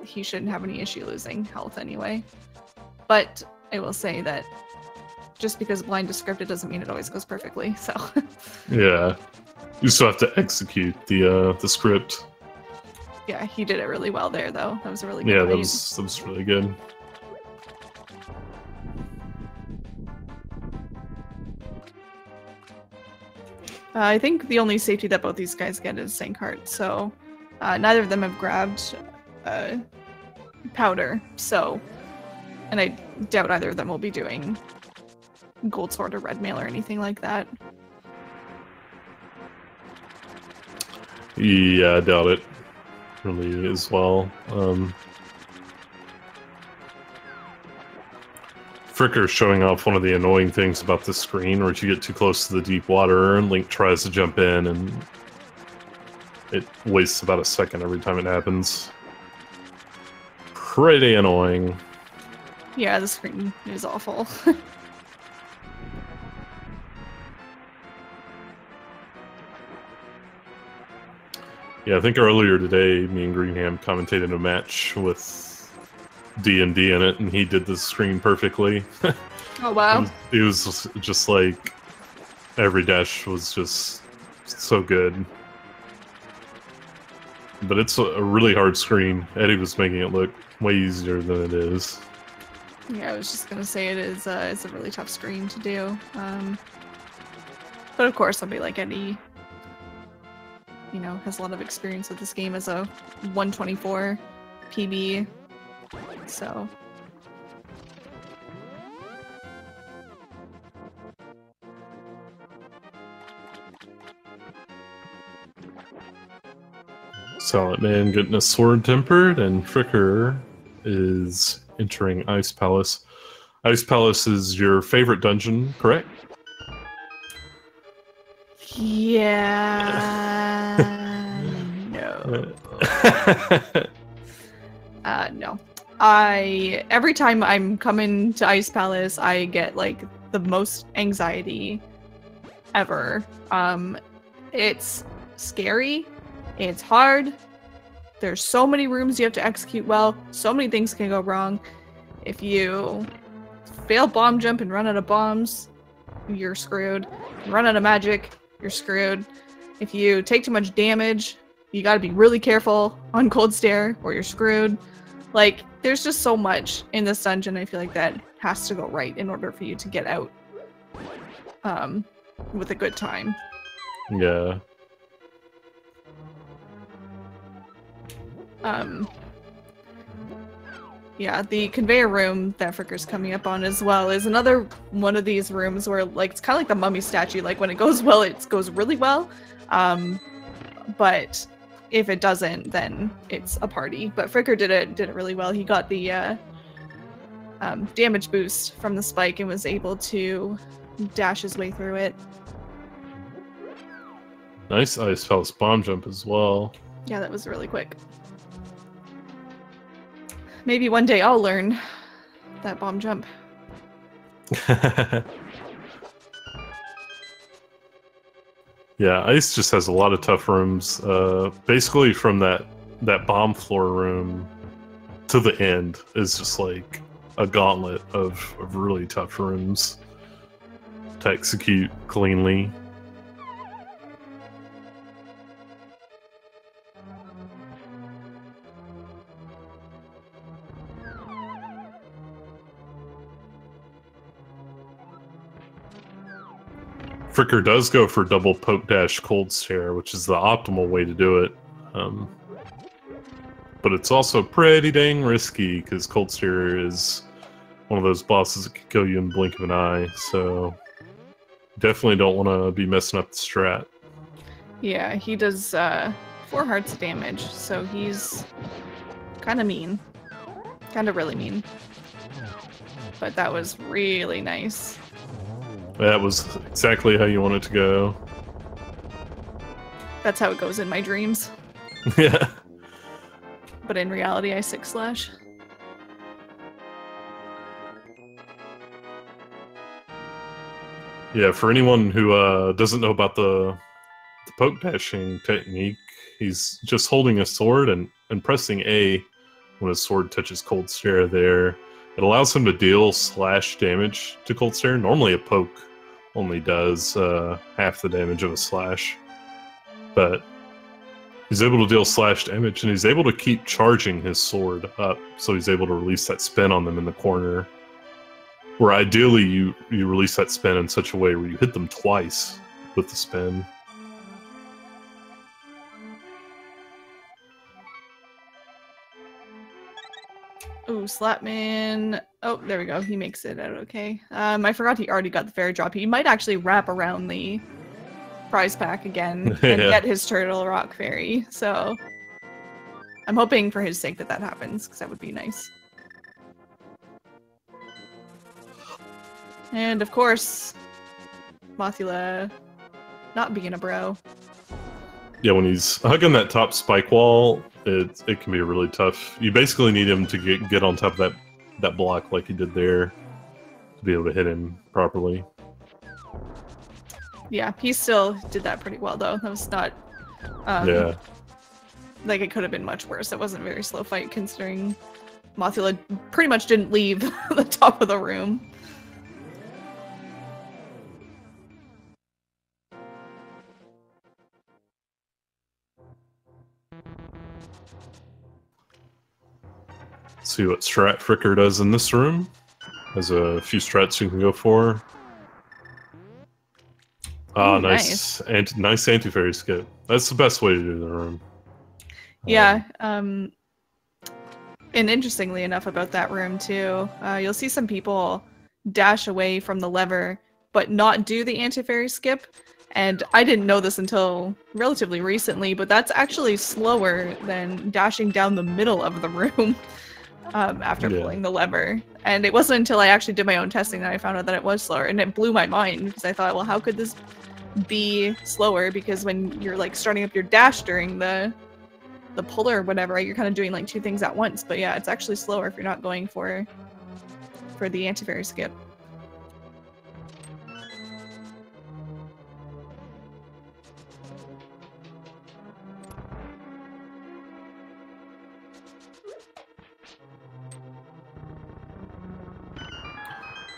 he shouldn't have any issue losing health anyway. But I will say that just because blind is scripted doesn't mean it always goes perfectly, so. Yeah. You still have to execute the script. Yeah, he did it really well there, though. That was a really good Yeah, fight. that was really good. I think the only safety that both these guys get is Sank Heart, so neither of them have grabbed powder, so, and I doubt either of them will be doing Gold Sword or Red Mail or anything like that. Yeah, I doubt it really as well. Fricker showing off one of the annoying things about this screen, where if you get too close to the deep water and Link tries to jump in, and it wastes about a second every time it happens. Pretty annoying. Yeah, the screen is awful. Yeah, I think earlier today, me and Greenham commentated a match with D&D in it, and he did the screen perfectly. Oh, wow. It was just like, every dash was just so good. But it's a really hard screen. Eddie was making it look way easier than it is. Yeah, I was just gonna say it's a really tough screen to do. But of course, somebody like Eddie, you know, has a lot of experience with this game as a 124 PB, so. Salatman getting a sword tempered, and Fricker is entering Ice Palace. Ice Palace is your favorite dungeon, correct? Yeah. No. No. Every time I'm coming to Ice Palace, I get like the most anxiety ever. It's scary. It's hard. There's so many rooms you have to execute well. So many things can go wrong. If you fail bomb jump and run out of bombs, you're screwed. Run out of magic, you're screwed. If you take too much damage, you gotta be really careful on Cold Stare or you're screwed. Like, there's just so much in this dungeon. I feel like that has to go right in order for you to get out with a good time. Yeah. Yeah, the conveyor room that Fricker's coming up on as well is another one of these rooms where, like, it's kind of like the mummy statue. Like, when it goes well, it goes really well. But if it doesn't, then it's a party. But Fricker did it really well. He got the damage boost from the spike and was able to dash his way through it. Nice Ice Palace bomb jump as well. Yeah, that was really quick. Maybe one day I'll learn that bomb jump. Yeah, Ice just has a lot of tough rooms. Basically, from that bomb floor room to the end is just like a gauntlet of really tough rooms to execute cleanly. Fricker does go for double poke dash cold stare, which is the optimal way to do it. But it's also pretty dang risky, because cold stare is one of those bosses that can kill you in the blink of an eye, so definitely don't want to be messing up the strat. Yeah, he does 4 hearts of damage, so he's kind of mean. Kind of really mean. but that was really nice. That was exactly how you want it to go. That's how it goes in my dreams. Yeah. But in reality, I 6/. Yeah, for anyone who doesn't know about the poke dashing technique, he's just holding a sword and pressing A when his sword touches Cold Stare there. It allows him to deal slash damage to Cold Stare. Normally a poke only does half the damage of a slash, but he's able to deal slash damage, and he's able to keep charging his sword up, so he's able to release that spin on them in the corner. Where ideally you release that spin in such a way where you hit them twice with the spin. Ooh, Salatman. Oh, there we go. He makes it out okay. I forgot he already got the fairy drop. He might actually wrap around the prize pack again and get his Turtle Rock Fairy. So I'm hoping for his sake that that happens, because that would be nice. And of course, Mothula not being a bro. Yeah, when he's hugging that top spike wall, it can be really tough. You basically need him to get on top of that block like he did there to be able to hit him properly. Yeah, he still did that pretty well though. That was not yeah. Like it could have been much worse. It wasn't a very slow fight considering Mothula pretty much didn't leave the top of the room. See what strat Fricker does in this room. There's a few strats you can go for. Ah, nice. Nice anti-fairy skip. That's the best way to do the room. Yeah, and interestingly enough about that room too, you'll see some people dash away from the lever but not do the anti-fairy skip. And I didn't know this until relatively recently, but that's actually slower than dashing down the middle of the room. After pulling the lever. And it wasn't until I actually did my own testing that I found out that it was slower, and it blew my mind because I thought, well, how could this be slower? Because when you're like starting up your dash during the pull or whatever, right, you're kind of doing like two things at once. But yeah, it's actually slower if you're not going for the anti-fairy skip.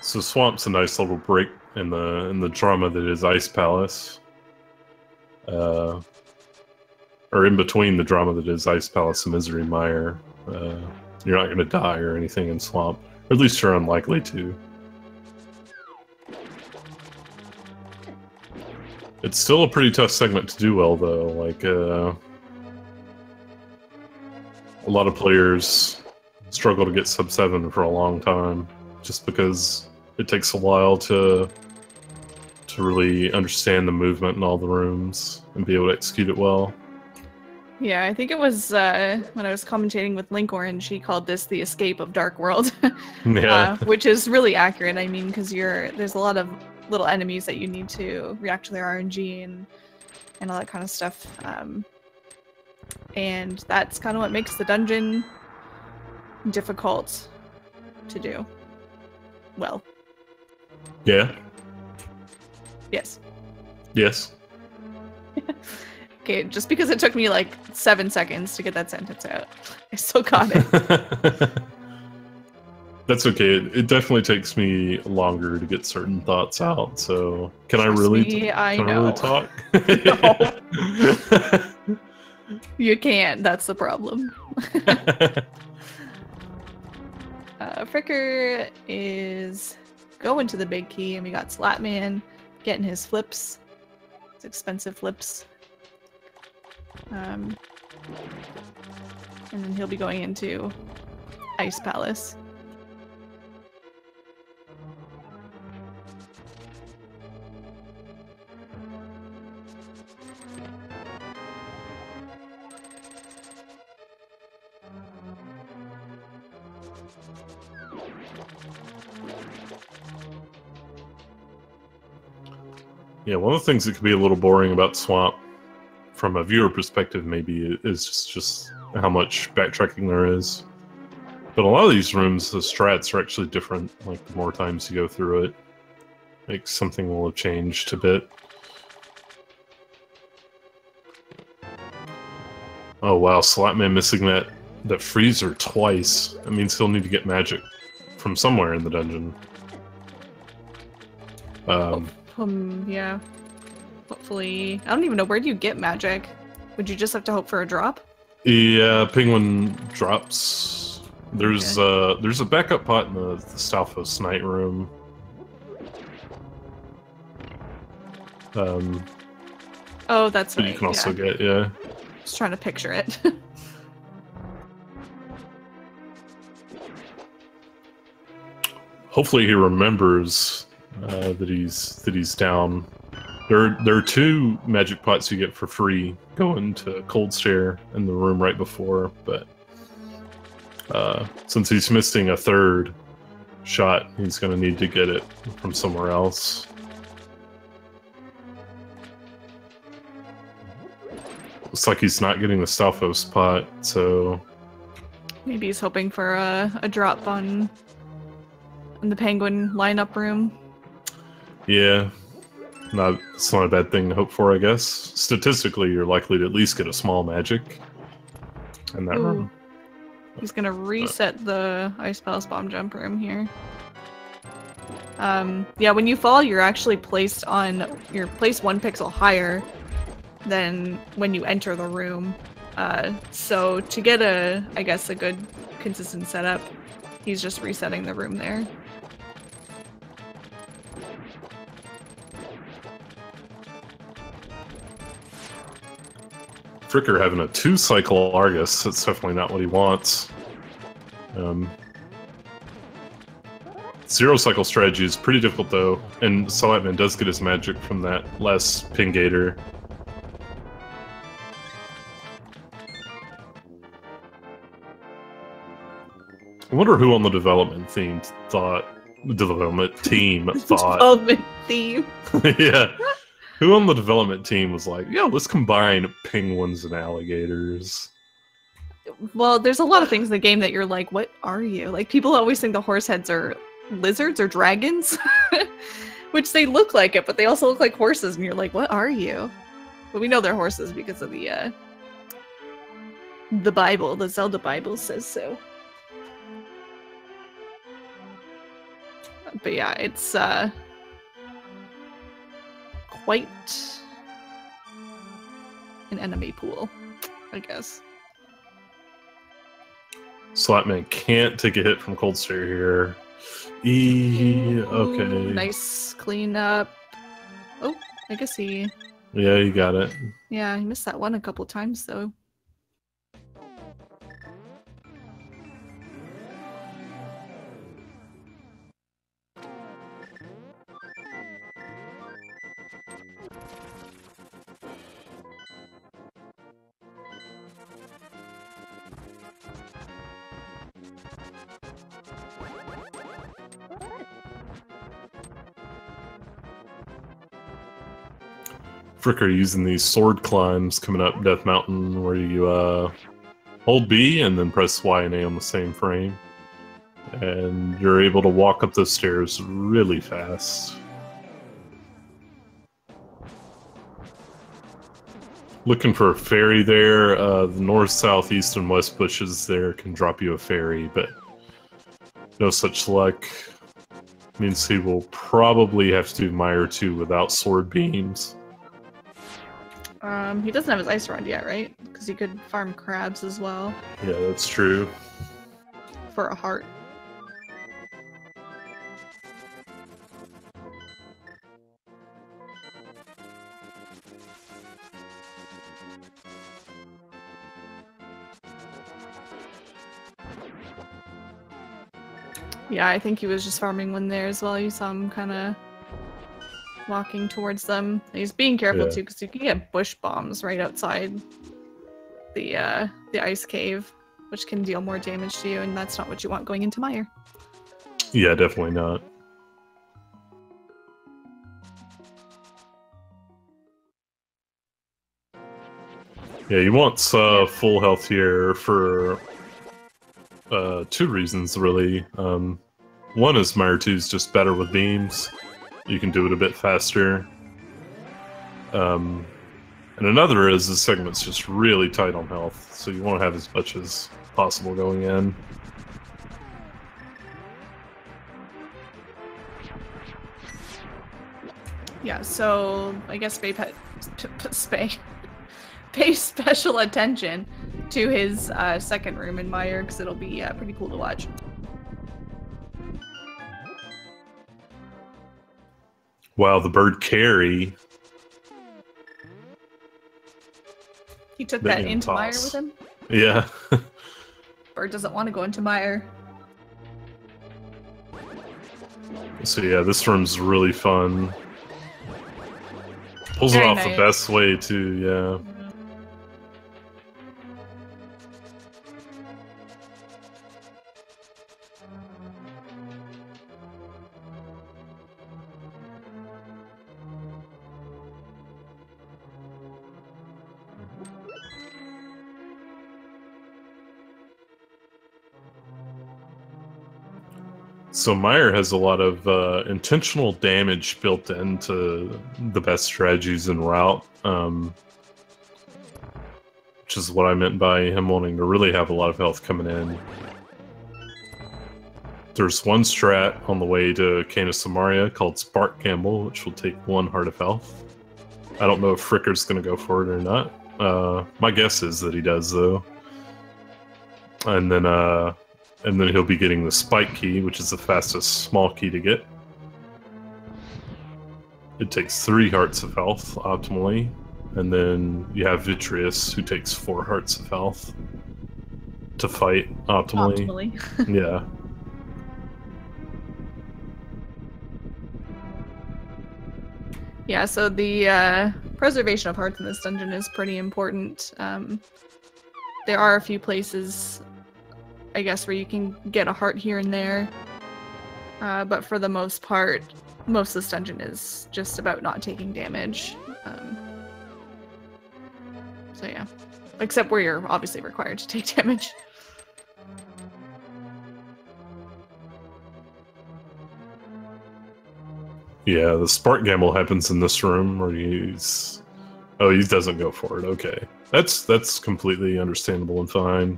So Swamp's a nice little break in the drama that is Ice Palace. Or in between the drama that is Ice Palace and Misery Mire. You're not going to die or anything in Swamp. Or at least you're unlikely to. It's still a pretty tough segment to do well, though. Like, a lot of players struggle to get sub 7 for a long time, just because it takes a while to really understand the movement in all the rooms and be able to execute it well. Yeah, I think it was when I was commentating with Link Orange, he called this the escape of Dark World, yeah. Which is really accurate. I mean, because there's a lot of little enemies that you need to react to their RNG and all that kind of stuff, and that's kind of what makes the dungeon difficult to do well. Yeah. Yes. Yes. Okay, just because it took me like 7 seconds to get that sentence out, I still got it. That's okay. It definitely takes me longer to get certain thoughts out. So, can I really talk? No. You can't. That's the problem. Fricker is going to the big key, and we got Salatman getting his flips. His expensive flips. And then he'll be going into Ice Palace. Yeah, one of the things that could be a little boring about Swamp, from a viewer perspective, maybe, is just how much backtracking there is. But a lot of these rooms, the strats are actually different. Like, the more times you go through it, like, something will have changed a bit. Oh wow, Salatman missing that freezer twice. That means he'll need to get magic from somewhere in the dungeon. Yeah. Hopefully, I don't even know, where do you get magic? Would you just have to hope for a drop? Yeah, penguin drops. There's a backup pot in the Stalfos night room. Oh, that's but right. you can also get, yeah. Just trying to picture it. Hopefully he remembers that he's down. There are 2 magic pots you get for free going to Cold Stare in the room right before, but since he's missing a 3rd shot, he's going to need to get it from somewhere else. Looks like he's not getting the Stalfos pot, so maybe he's hoping for a drop on the penguin lineup room. yeah. It's not a bad thing to hope for, I guess. Statistically, you're likely to at least get a small magic in that room. He's gonna reset the Ice Palace Bomb Jump room here. Yeah, when you fall, you're actually placed 1 pixel higher than when you enter the room. So to get I guess a good consistent setup, he's just resetting the room there. Fricker having a 2-cycle Argus, that's definitely not what he wants. 0-cycle strategy is pretty difficult though, and Salatman does get his magic from that last pin gator. I wonder who on the development team thought. Yeah. Who on the development team was like, yeah, let's combine penguins and alligators? Well, there's a lot of things in the game that you're like, what are you? Like, people always think the horse heads are lizards or dragons, which they look like it, but they also look like horses, and you're like, what are you? But we know they're horses because of the Bible. The Zelda Bible says so. But yeah, it's quite an enemy pool, I guess. Salatman can't take a hit from Cold Stare here. Okay. Nice clean up. Oh, I guess he... Yeah, you got it. Yeah, he missed that one a couple times, though. Fricker using these sword climbs coming up Death Mountain where you hold B and then press Y and A on the same frame. And you're able to walk up those stairs really fast. Looking for a fairy there. The north, south, east, and west bushes there can drop you a fairy, but no such luck. Means he will probably have to do Mire 2 without sword beams. He doesn't have his ice rod yet, right? Because he could farm crabs as well. Yeah, that's true. For a heart. Yeah, I think he was just farming one there as well. You saw him kind of walking towards them. He's being careful too, because you can get bush bombs right outside the ice cave, which can deal more damage to you, and that's not what you want going into Mire. Yeah, definitely not. Yeah, he wants full health here for 2 reasons, really. One is Meyer 2 is just better with beams. You can do it a bit faster. And another is the segment's just really tight on health, so you want to have as much as possible going in. Yeah, so I guess pay special attention to his second room in Meyer, because it'll be pretty cool to watch. Wow, the bird carry. He took that into Meyer with him? Yeah. Bird doesn't want to go into Meyer. So yeah, this room's really fun. Pulls it off the best way too, yeah. So Meyer has a lot of intentional damage built into the best strategies in route, which is what I meant by him wanting to really have a lot of health coming in. There's one strat on the way to Canis Samaria called Spark Gamble, which will take 1 heart of health. I don't know if Fricker's going to go for it or not. My guess is that he does, though. And then he'll be getting the spike key, which is the fastest small key to get. It takes 3 hearts of health, optimally. And then you have Vitreous, who takes 4 hearts of health to fight, optimally. Yeah. Yeah, so the preservation of hearts in this dungeon is pretty important. There are a few places, I guess, where you can get a heart here and there, but for the most part, most of this dungeon is just about not taking damage. So yeah, except where you're obviously required to take damage. Yeah, the Spark Gamble happens in this room where he's... Oh, he doesn't go for it, okay. That's completely understandable and fine.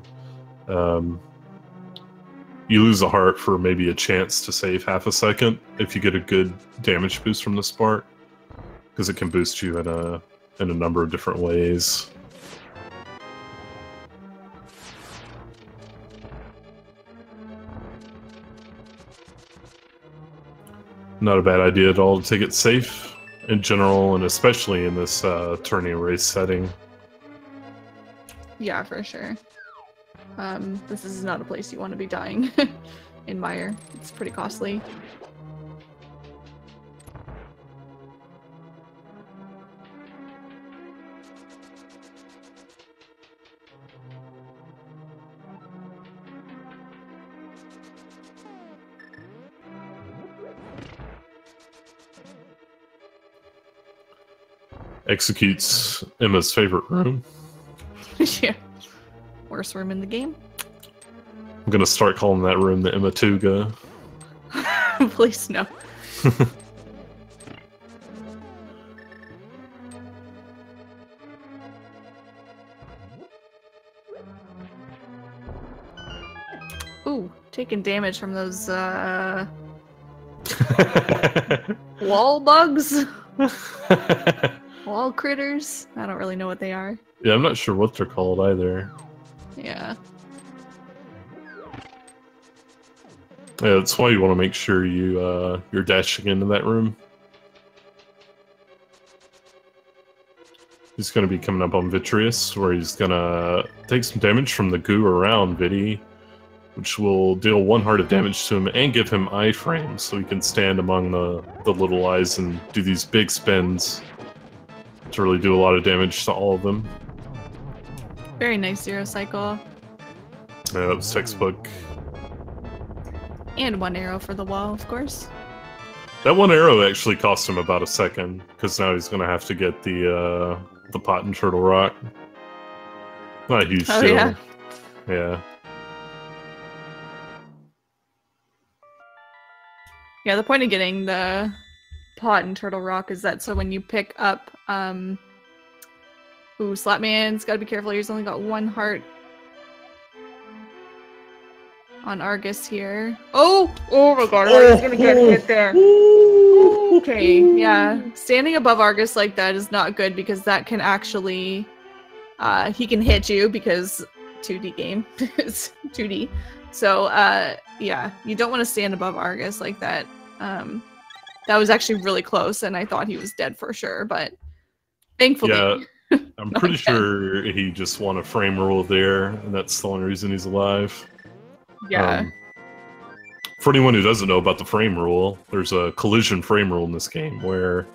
You lose a heart for maybe a chance to save half a second if you get a good damage boost from the Spark, because it can boost you in a number of different ways. Not a bad idea at all to take it safe in general, and especially in this tourney race setting. Yeah, for sure. This is not a place you want to be dying in Meyer. It's pretty costly. Executes Emma's favorite room. Yeah. Worst room in the game. I'm gonna start calling that room the Emma Tuga. Please no. Ooh, taking damage from those wall bugs. Wall critters. I don't really know what they are. Yeah, I'm not sure what they're called either. Yeah. Yeah, that's why you want to make sure you're dashing into that room. He's going to be coming up on Vitreous, where he's going to take some damage from the goo around Viti, which will deal 1 heart of damage to him and give him iframes, so he can stand among the little eyes and do these big spins to really do a lot of damage to all of them. Very nice zero cycle. Yeah, that was textbook. And 1 arrow for the wall, of course. That 1 arrow actually cost him about a second, because now he's going to have to get the pot and turtle rock. Not a huge Oh, deal. yeah. Yeah. Yeah, the point of getting the pot in Turtle Rock is that so when you pick up, ooh, Slapman's gotta be careful, he's only got 1 heart on Argus here. Oh! Oh my god, Argus is gonna get hit there. Okay, yeah. Standing above Argus like that is not good because that can actually, he can hit you because 2D game. It's 2D. So, yeah, you don't want to stand above Argus like that. That was actually really close, and I thought he was dead for sure, but thankfully. Yeah, I'm pretty sure he just won a frame rule there, and that's the only reason he's alive. Yeah. For anyone who doesn't know about the frame rule, there's a collision frame rule in this game where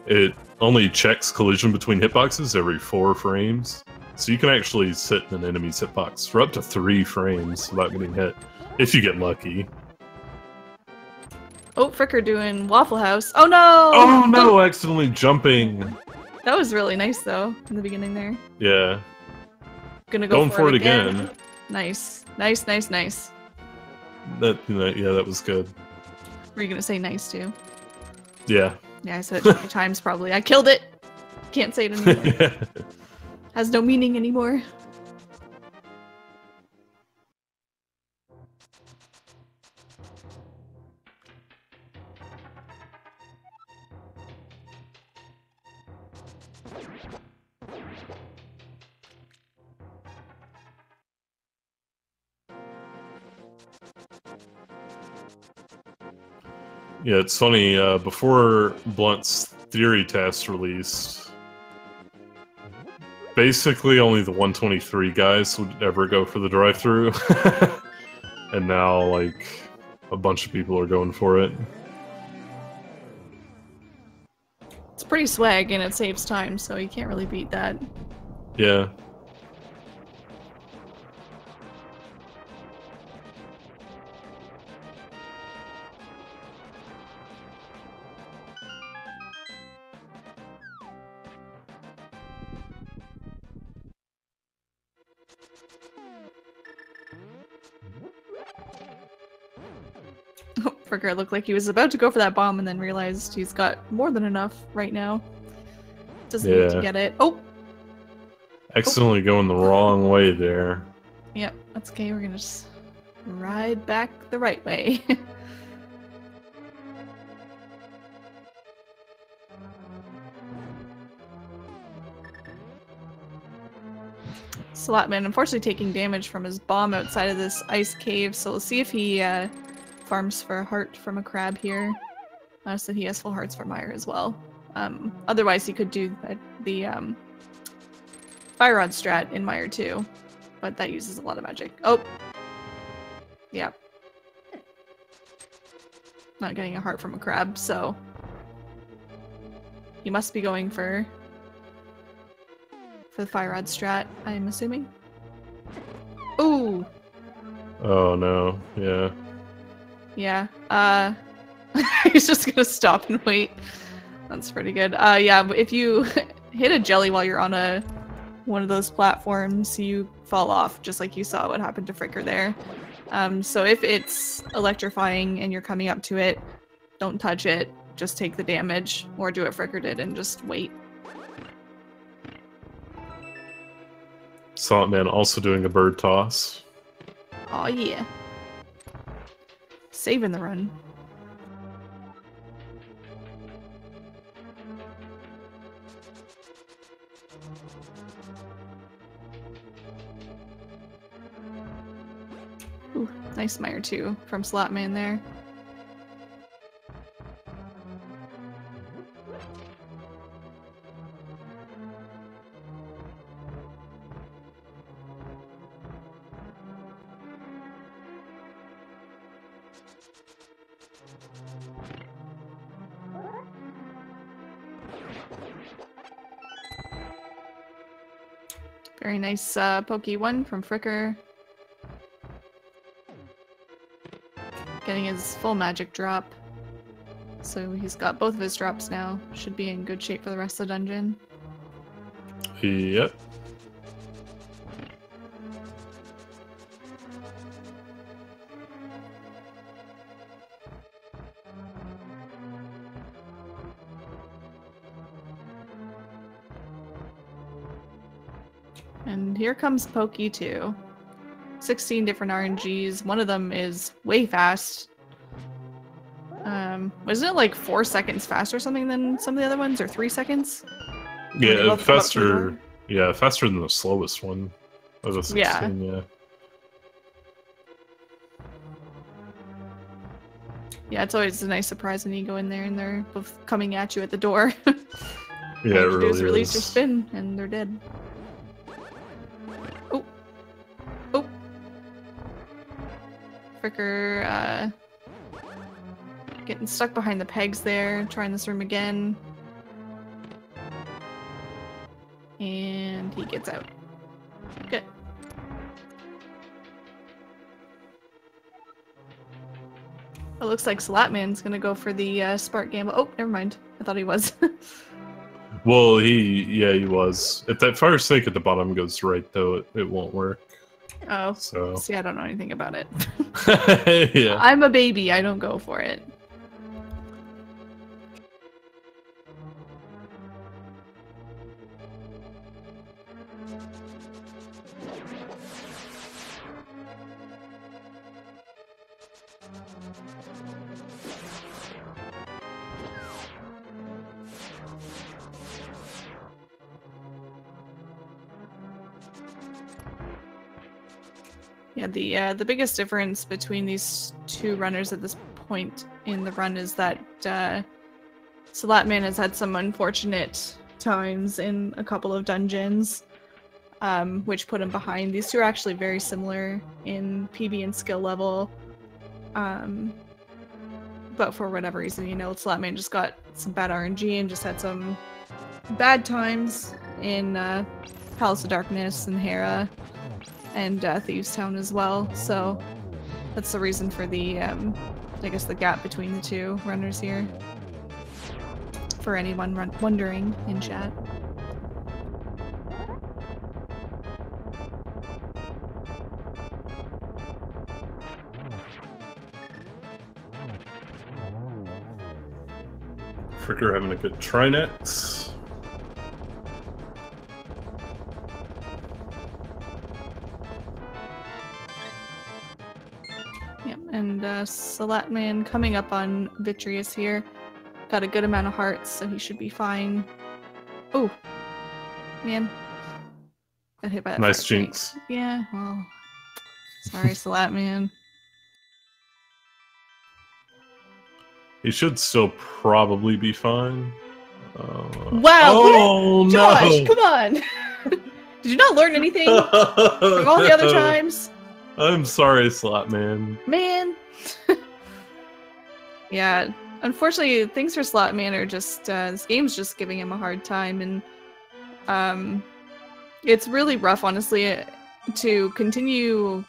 it only checks collision between hitboxes every 4 frames. So you can actually sit in an enemy's hitbox for up to 3 frames without getting hit, if you get lucky. Oh, Fricker doing Waffle House. Oh no! Oh no, accidentally jumping. That was really nice though, in the beginning there. Yeah. Gonna go Going for it again. Nice. Nice, nice, nice. Yeah, that was good. Were you gonna say nice too? Yeah. Yeah, I said it 20 times probably. I killed it! Can't say it anymore. Has no meaning anymore. Yeah, it's funny, before Blunt's theory test released, basically only the 123 guys would ever go for the drive-thru. And now, like, a bunch of people are going for it. It's pretty swag and it saves time, so you can't really beat that. Yeah. Fricker looked like he was about to go for that bomb and then realized he's got more than enough right now. Doesn't need to get it. Oh! Accidentally going the wrong way there. Yep, that's okay. We're gonna just ride back the right way. Salatman unfortunately taking damage from his bomb outside of this ice cave, so we'll see if he farms for a heart from a crab here. So he has full hearts for Meyer as well. Otherwise he could do the Fire Rod strat in Meyer too, but that uses a lot of magic. Oh! Yeah. Not getting a heart from a crab, so he must be going for the Fire Rod strat, I'm assuming. Ooh! Oh no, yeah. Yeah, he's just gonna stop and wait. That's pretty good. Yeah, but if you hit a jelly while you're on one of those platforms, you fall off, just like you saw what happened to Fricker there. So if it's electrifying and you're coming up to it, don't touch it, just take the damage, or do what Fricker did and just wait. Salatman also doing a bird toss. Oh yeah. Saving the run. Ooh, nice Meyer too from Salatman there. Very nice pokey one from Fricker. Getting his full magic drop. So he's got both of his drops now. Should be in good shape for the rest of the dungeon. Yep. And here comes Pokey too. 16 different RNGs. One of them is way fast. Wasn't it like 4 seconds faster or something than some of the other ones, or 3 seconds? Yeah, faster. Yeah, faster than the slowest one. Of the 16, yeah. Yeah, it's always a nice surprise when you go in there and they're both coming at you at the door. Yeah, it really is. Release your spin, and they're dead. Oh. Oh. Fricker, getting stuck behind the pegs there, trying this room again. And he gets out. Good. It looks like Salatman's gonna go for the Spark Gamble. Oh, never mind. I thought he was. Well, he was. If that fire snake at the bottom goes right, though, it won't work. Oh, so see, I don't know anything about it. Yeah. I'm a baby. I don't go for it. Yeah, the biggest difference between these two runners at this point in the run is that Salatman has had some unfortunate times in a couple of dungeons, which put him behind. These two are actually very similar in PB and skill level, but for whatever reason, you know, Salatman just got some bad RNG and just had some bad times in Palace of Darkness and Hera. And Thieves Town as well, so that's the reason for the, I guess, the gap between the two runners here. For anyone wondering in chat. Fricker having a good try next. And Salatman coming up on Vitreous here. Got a good amount of hearts, so he should be fine. Oh, man. Got hit by that nice jinx. Yeah, well, sorry, Salatman. He should still probably be fine. Wow! Oh, Josh, no! Come on! Did you not learn anything from all the other times? I'm sorry, Salatman. Man. Yeah, unfortunately, things for Salatman are just, this game's just giving him a hard time, and, it's really rough, honestly, to continue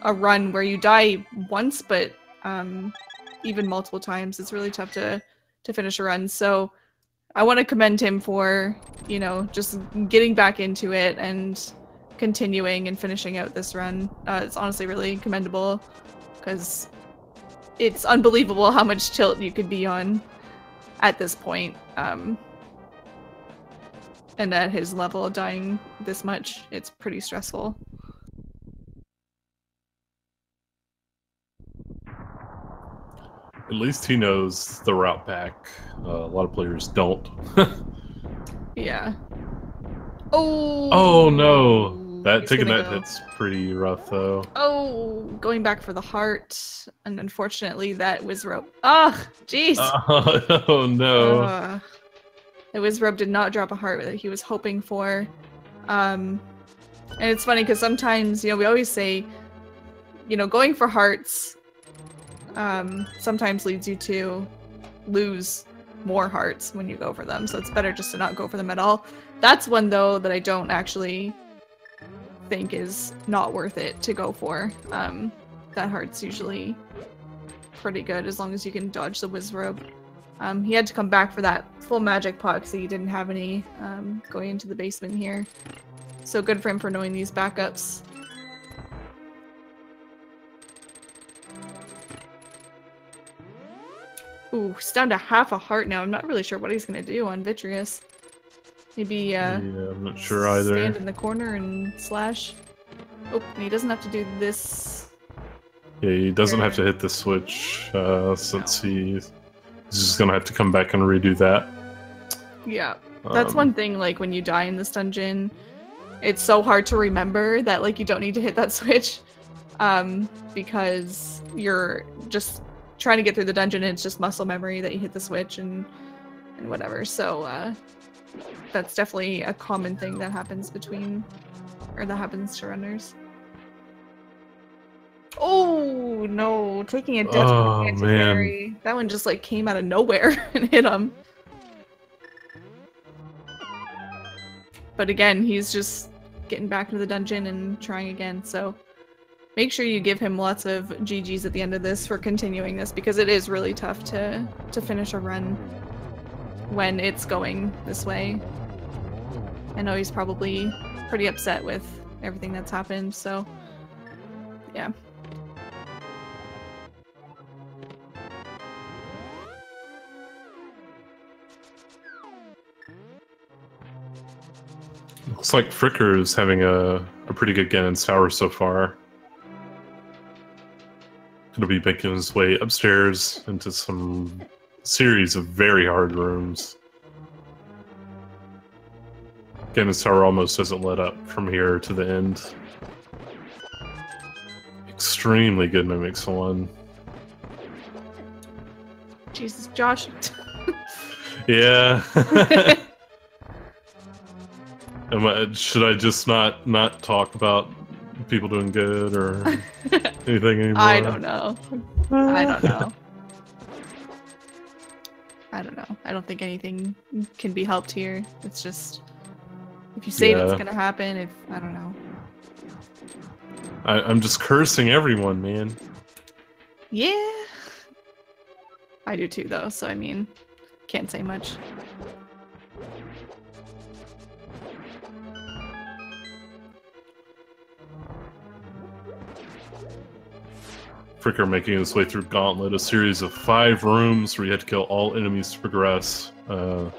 a run where you die once, but, even multiple times. It's really tough to finish a run, so I want to commend him for, you know, just getting back into it and continuing and finishing out this run. It's honestly really commendable, because it's unbelievable how much tilt you could be on at this point. And at his level, dying this much, it's pretty stressful. At least he knows the route back. A lot of players don't. Yeah. Oh! Oh no! Taking that hit's pretty rough, though. Oh, going back for the heart, and unfortunately that Wizrobe. Ah, jeez. Oh no. The Wizrobe did not drop a heart that he was hoping for. And it's funny because sometimes, you know, we always say, you know, going for hearts sometimes leads you to lose more hearts when you go for them. So it's better just to not go for them at all. That's one, though, that I don't actually think is not worth it to go for. That heart's usually pretty good as long as you can dodge the Wizrobe. He had to come back for that full magic pot because he didn't have any going into the basement here. So good for him for knowing these backups. Ooh, he's down to half a heart now. I'm not really sure what he's gonna do on Vitreous. Maybe Yeah, I'm not sure either. stand in the corner and slash. Oh, and he doesn't have to do this. Yeah, he doesn't have to hit the switch since he's just gonna have to come back and redo that. Yeah, that's one thing. Like when you die in this dungeon, it's so hard to remember that like you don't need to hit that switch, because you're just trying to get through the dungeon and it's just muscle memory that you hit the switch and whatever. So that's definitely a common thing that happens that happens to runners. Oh no, taking a death from anti-fairy. That one just like came out of nowhere and hit him. But again, he's just getting back into the dungeon and trying again, so make sure you give him lots of GGs at the end of this for continuing this, because it is really tough to finish a run when it's going this way. I know he's probably pretty upset with everything that's happened, so yeah. Looks like Fricker is having a pretty good Ganon's Tower so far. Gonna be making his way upstairs into some series of very hard rooms. Ganon's Tower almost doesn't let up from here to the end. Extremely good Mimics one. Jesus, Josh. Yeah. Should I just not talk about people doing good or anything anymore? I don't know. I don't know. I don't know. I don't think anything can be helped here. It's just, if you say it's gonna happen, I don't know. I'm just cursing everyone, man. Yeah. I do too, though, so I mean, can't say much. Fricker making his way through Gauntlet, a series of 5 rooms where you had to kill all enemies to progress. And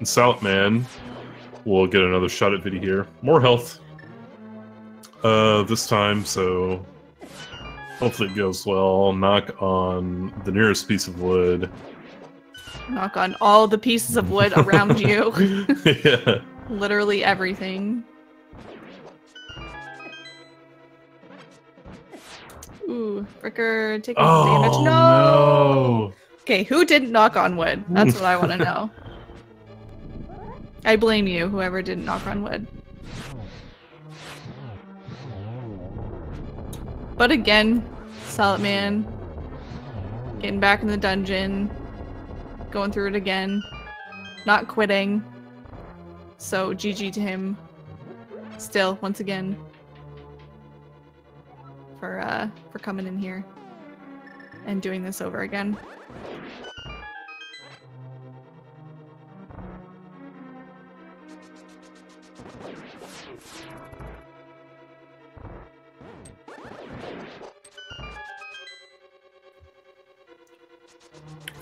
Salatman will get another shot at Viddy here. More health this time, so hopefully it goes well. Knock on the nearest piece of wood. Knock on all the pieces of wood around you. Yeah. Literally everything. Ooh, Fricker taking damage. No! Okay, who didn't knock on wood? That's what I want to know. I blame you, whoever didn't knock on wood. But again, Salatman getting back in the dungeon, going through it again, not quitting. So GG to him still, once again, for coming in here and doing this over again.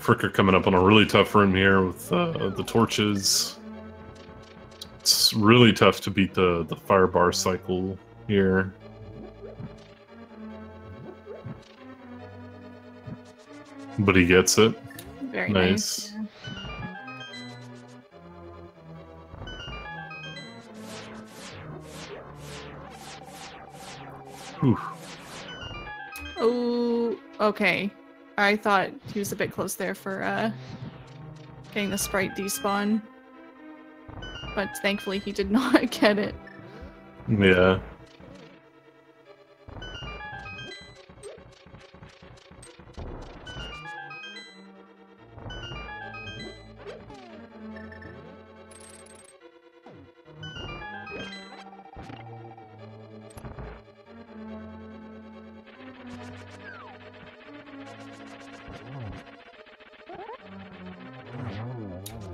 Fricker coming up on a really tough room here with the torches. It's really tough to beat the fire bar cycle here. But he gets it. Very nice. Yeah. Whew. Oh, okay. I thought he was a bit close there for getting the sprite despawn. But thankfully he did not get it. Yeah.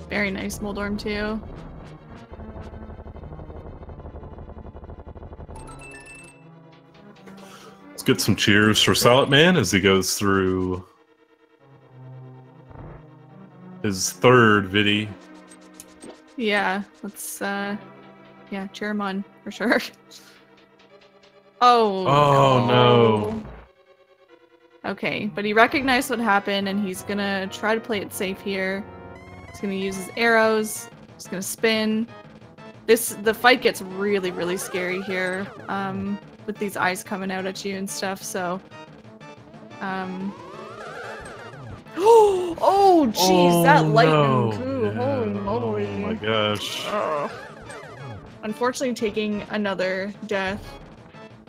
Very nice Moldorm too. Let's get some cheers for Salatman as he goes through his 3rd Viddy. Yeah, let's yeah, cheer him on for sure. Oh, Oh no. Okay, but he recognized what happened and he's gonna try to play it safe here. He's gonna use his arrows. He's gonna spin. The fight gets really, really scary here, with these eyes coming out at you and stuff, so oh jeez, that lightning coup. Yeah. Holy moly. Oh my gosh. Unfortunately taking another death.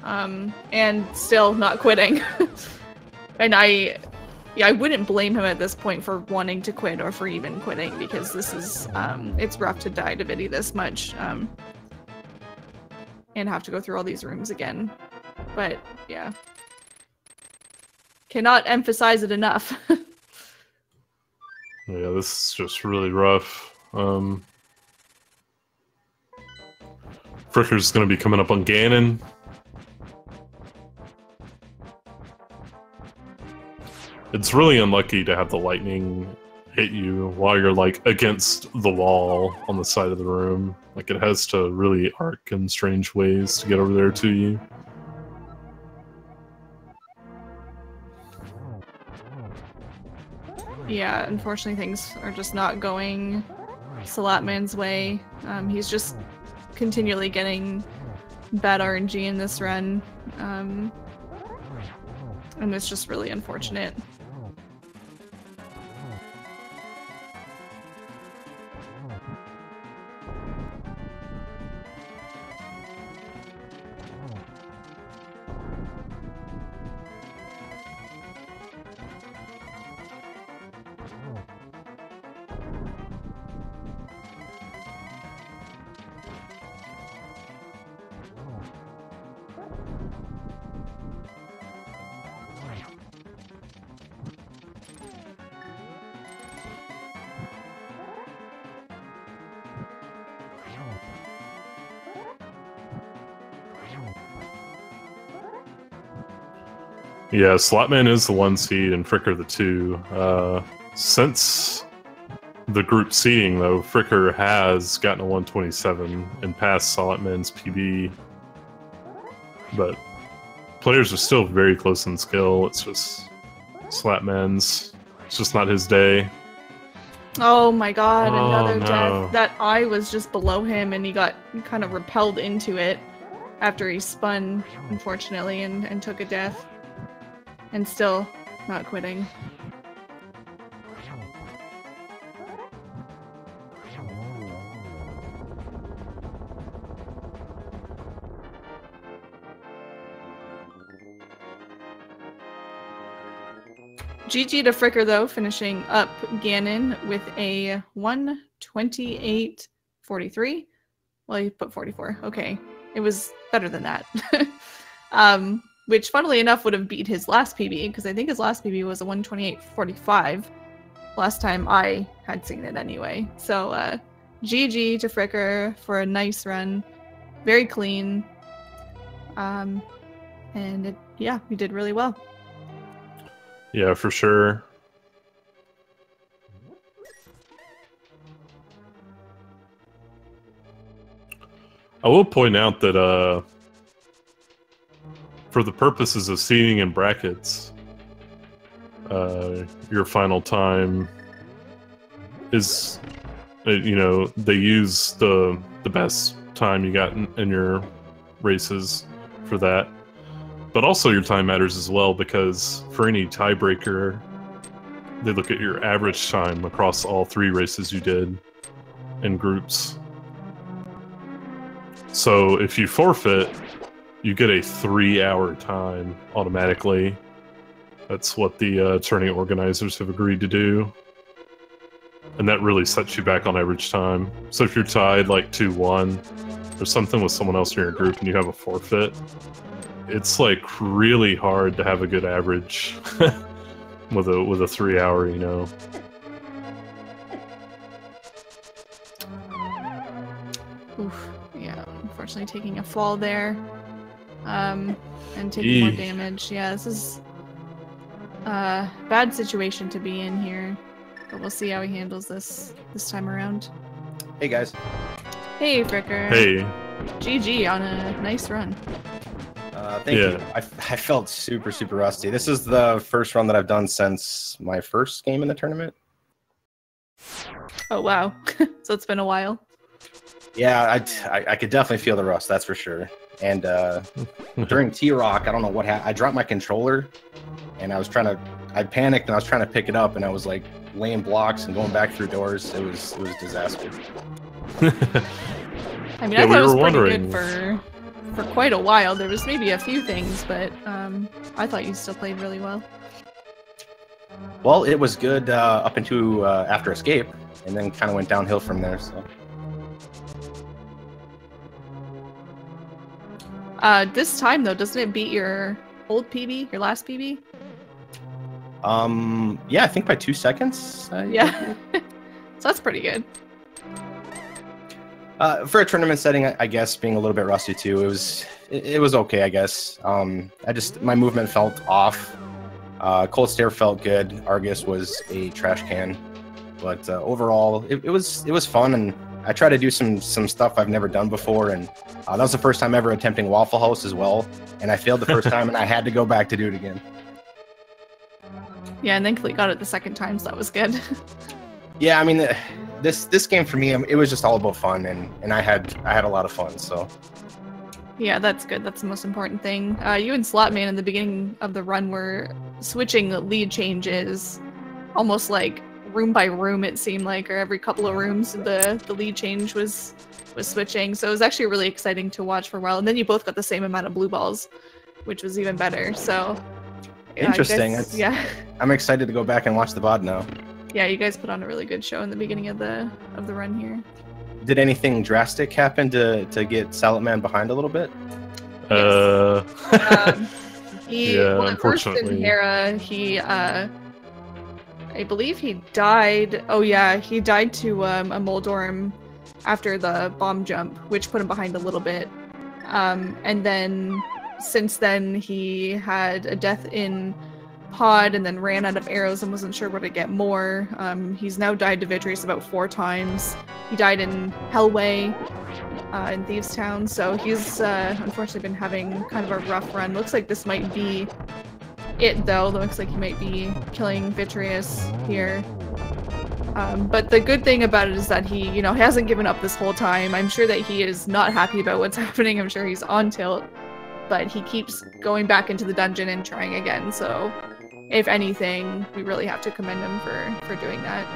And still not quitting. And I wouldn't blame him at this point for wanting to quit or for even quitting, because this is, it's rough to die to Viddy this much, and have to go through all these rooms again. But, yeah. Cannot emphasize it enough. Yeah, this is just really rough. Fricker's gonna be coming up on Ganon. It's really unlucky to have the lightning hit you while you're, like, against the wall on the side of the room. Like, it has to really arc in strange ways to get over there to you. Yeah, unfortunately things are just not going Salatman's way. He's just continually getting bad RNG in this run. And it's just really unfortunate. Yeah, Salatman is the 1 seed and Fricker the 2. Since the group seeding, though, Fricker has gotten a 127 and passed Salatman's PB. But players are still very close in skill. It's just Salatman's. It's just not his day. Oh my god, another no. death. That eye was just below him and he got kind of repelled into it after he spun, unfortunately, and took a death. And still not quitting. GG to Fricker, though, finishing up Ganon with a 128.43. Well, he put 44. Okay. It was better than that. Which, funnily enough, would have beat his last PB, because I think his last PB was a 128.45. Last time I had seen it anyway. So, GG to Fricker for a nice run. Very clean. And, yeah, he did really well. Yeah, for sure. I will point out that, for the purposes of seeding and brackets, your final time is, you know, they use the best time you got in your races for that. But also your time matters as well, because for any tiebreaker, they look at your average time across all 3 races you did in groups. So if you forfeit, you get a 3-hour time automatically. That's what the tourney organizers have agreed to do. And that really sets you back on average time. So if you're tied like 2-1 or something with someone else in your group and you have a forfeit, it's like really hard to have a good average with a 3-hour, you know. Oof, yeah, unfortunately taking a fall there. And taking more damage. Yeah, this is a bad situation to be in here. But we'll see how he handles this time around. Hey guys. Hey, Fricker. Hey. GG on a nice run. Thank you. I felt super rusty. This is the first run that I've done since my first game in the tournament. Oh wow. So it's been a while. Yeah, I could definitely feel the rust, that's for sure. And during T-Rock, I don't know what happened. I dropped my controller, and I panicked and I was trying to pick it up, and I was like laying blocks and going back through doors. It was a disaster. I mean, I thought it was pretty good for quite a while. There was maybe a few things, but I thought you still played really well. Well, it was good up into after Escape, and then kind of went downhill from there. So. This time though, doesn't it beat your old PB, your last PB? Yeah, I think by 2 seconds. Yeah, so that's pretty good. For a tournament setting, I guess being a little bit rusty too, it was okay, I guess. My movement felt off. Cold Stare felt good. Argus was a trash can, but overall, it was fun, and I tried to do some stuff I've never done before, and that was the first time ever attempting Waffle House as well, and I failed the first time, and I had to go back to do it again. Yeah, and thankfully got it the second time, so that was good. Yeah, I mean, this game for me, it was just all about fun, and I had a lot of fun. So. Yeah, that's good. That's the most important thing. You and Salatmann in the beginning of the run were switching lead changes, almost like room by room. It seemed like, or every couple of rooms, the lead change was switching. So it was actually really exciting to watch for a while. And then you both got the same amount of blue balls, which was even better. So. Interesting. Yeah. I'm excited to go back and watch the VOD now. Yeah, you guys put on a really good show in the beginning of the run here. Did anything drastic happen to get Salatmann behind a little bit? Yeah, unfortunately. First in Hera, I believe he died. Oh yeah, he died to a Moldorm after the bomb jump, which put him behind a little bit. And then since then he had a death in pod and then ran out of arrows and wasn't sure where to get more. He's now died to Vitreous about 4 times. He died in Hellway in Thieves Town, so he's unfortunately been having kind of a rough run. Looks like this might be it though. Looks like he might be killing Vitreous here. But the good thing about it is that he, hasn't given up this whole time. I'm sure that he is not happy about what's happening. I'm sure he's on tilt, but he keeps going back into the dungeon and trying again. So if anything, we really have to commend him for doing that.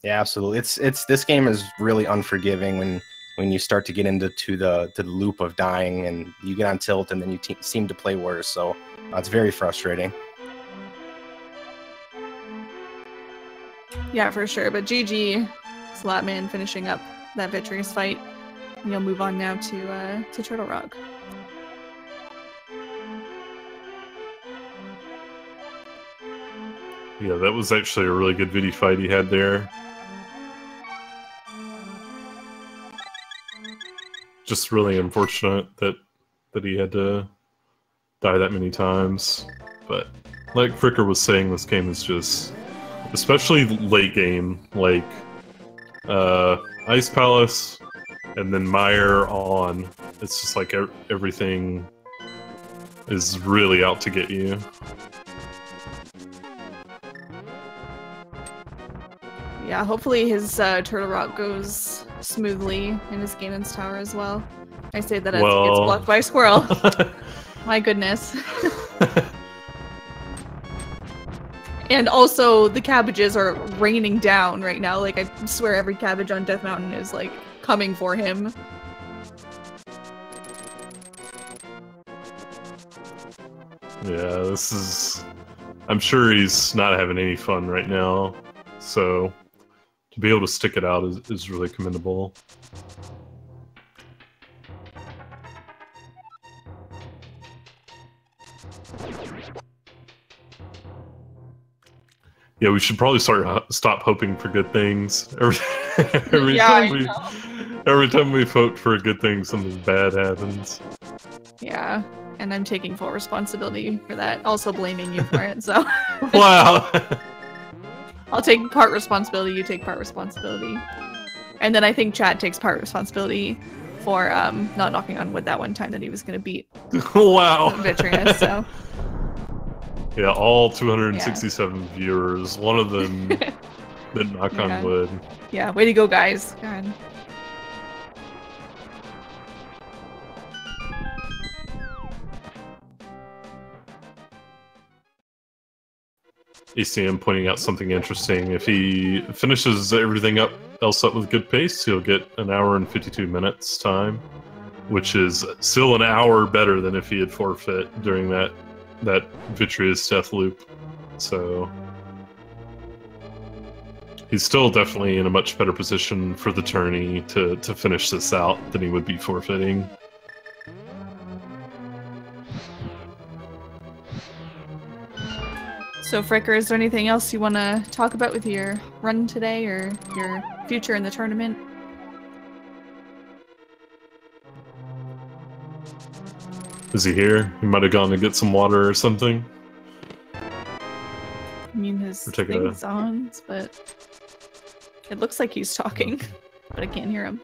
Yeah, absolutely. This game is really unforgiving when you start to get into the loop of dying and you get on tilt and then you seem to play worse. So it's very frustrating. Yeah, for sure. But GG, Salatmann finishing up that Vitreous fight. And you'll move on now to Turtle Rock. Yeah, that was actually a really good Vidi fight he had there. Just really unfortunate that he had to die that many times. But like Fricker was saying, this game is just, especially late game, like Ice Palace and then Meyer on, it's just like everything is really out to get you. Yeah, hopefully his Turtle Rock goes smoothly in his Ganon's Tower as well. I say that as he gets blocked by a squirrel. My goodness. And also, the cabbages are raining down right now. Like, I swear every cabbage on Death Mountain is, like, coming for him. Yeah, this is... I'm sure he's not having any fun right now, so to be able to stick it out is really commendable. Yeah, we should probably stop hoping for good things. Every time we vote for a good thing, something bad happens. Yeah, and I'm taking full responsibility for that. Also blaming you for it, so... Wow! I'll take part responsibility, you take part responsibility. And then I think Chad takes part responsibility for not knocking on wood that one time that he was going to beat Wow. Vitreous, so. Yeah, all 267 viewers. One of them didn't knock on wood. Yeah, way to go, guys. God. ACM pointing out something interesting. If he finishes everything else up with good pace, he'll get an hour and 52 minutes time, which is still an hour better than if he had forfeit during that Vitreous death loop. So he's still definitely in a much better position for the tourney to finish this out than he would be forfeiting. So, Fricker, is there anything else you want to talk about with your run today or your future in the tournament? Is he here? He might have gone to get some water or something. I mean, his thing's on, but it looks like he's talking, but I can't hear him.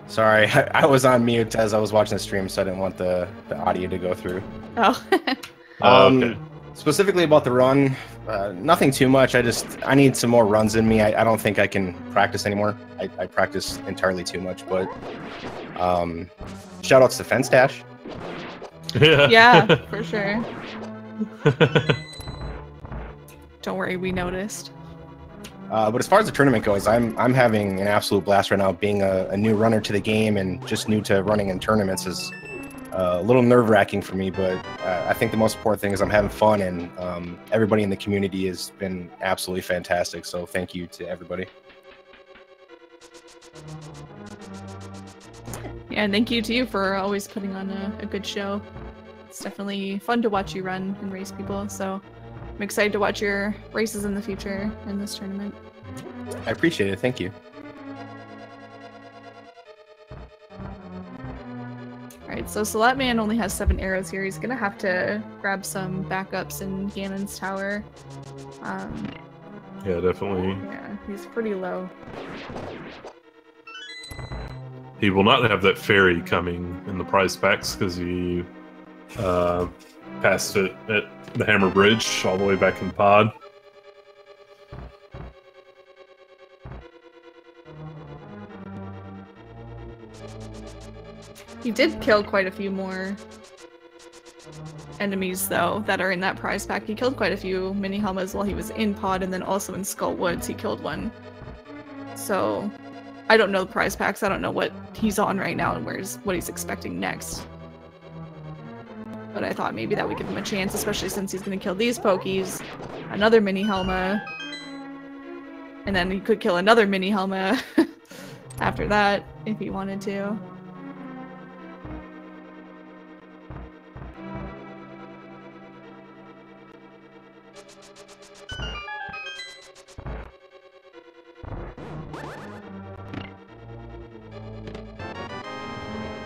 Sorry, I was on mute as I was watching the stream, so I didn't want the audio to go through. Oh. Okay. Specifically about the run, nothing too much. I need some more runs in me. I don't think I can practice anymore. I practice entirely too much, but shout outs to Fence Dash. Yeah, for sure. Don't worry, we noticed. But as far as the tournament goes, I'm having an absolute blast right now. Being a new runner to the game and just new to running in tournaments is a little nerve-wracking for me, but I think the most important thing is I'm having fun, and everybody in the community has been absolutely fantastic, so thank you to everybody. Yeah, and thank you to you for always putting on a good show. It's definitely fun to watch you run and race people, so I'm excited to watch your races in the future in this tournament. I appreciate it, thank you. Alright, so Salatman only has 7 arrows here. He's gonna have to grab some backups in Ganon's tower. Yeah, definitely. Yeah, he's pretty low. He will not have that ferry coming in the prize packs because he passed it at the Hammer Bridge all the way back in pod. He did kill quite a few more enemies, though, that are in that prize pack. He killed quite a few mini Helmas while he was in pod, and then also in Skull Woods he killed one. So, I don't know the prize packs. I don't know what he's on right now and what he's expecting next. But I thought maybe that would give him a chance, especially since he's going to kill these Pokies, another mini Helma, and then he could kill another mini Helma after that if he wanted to.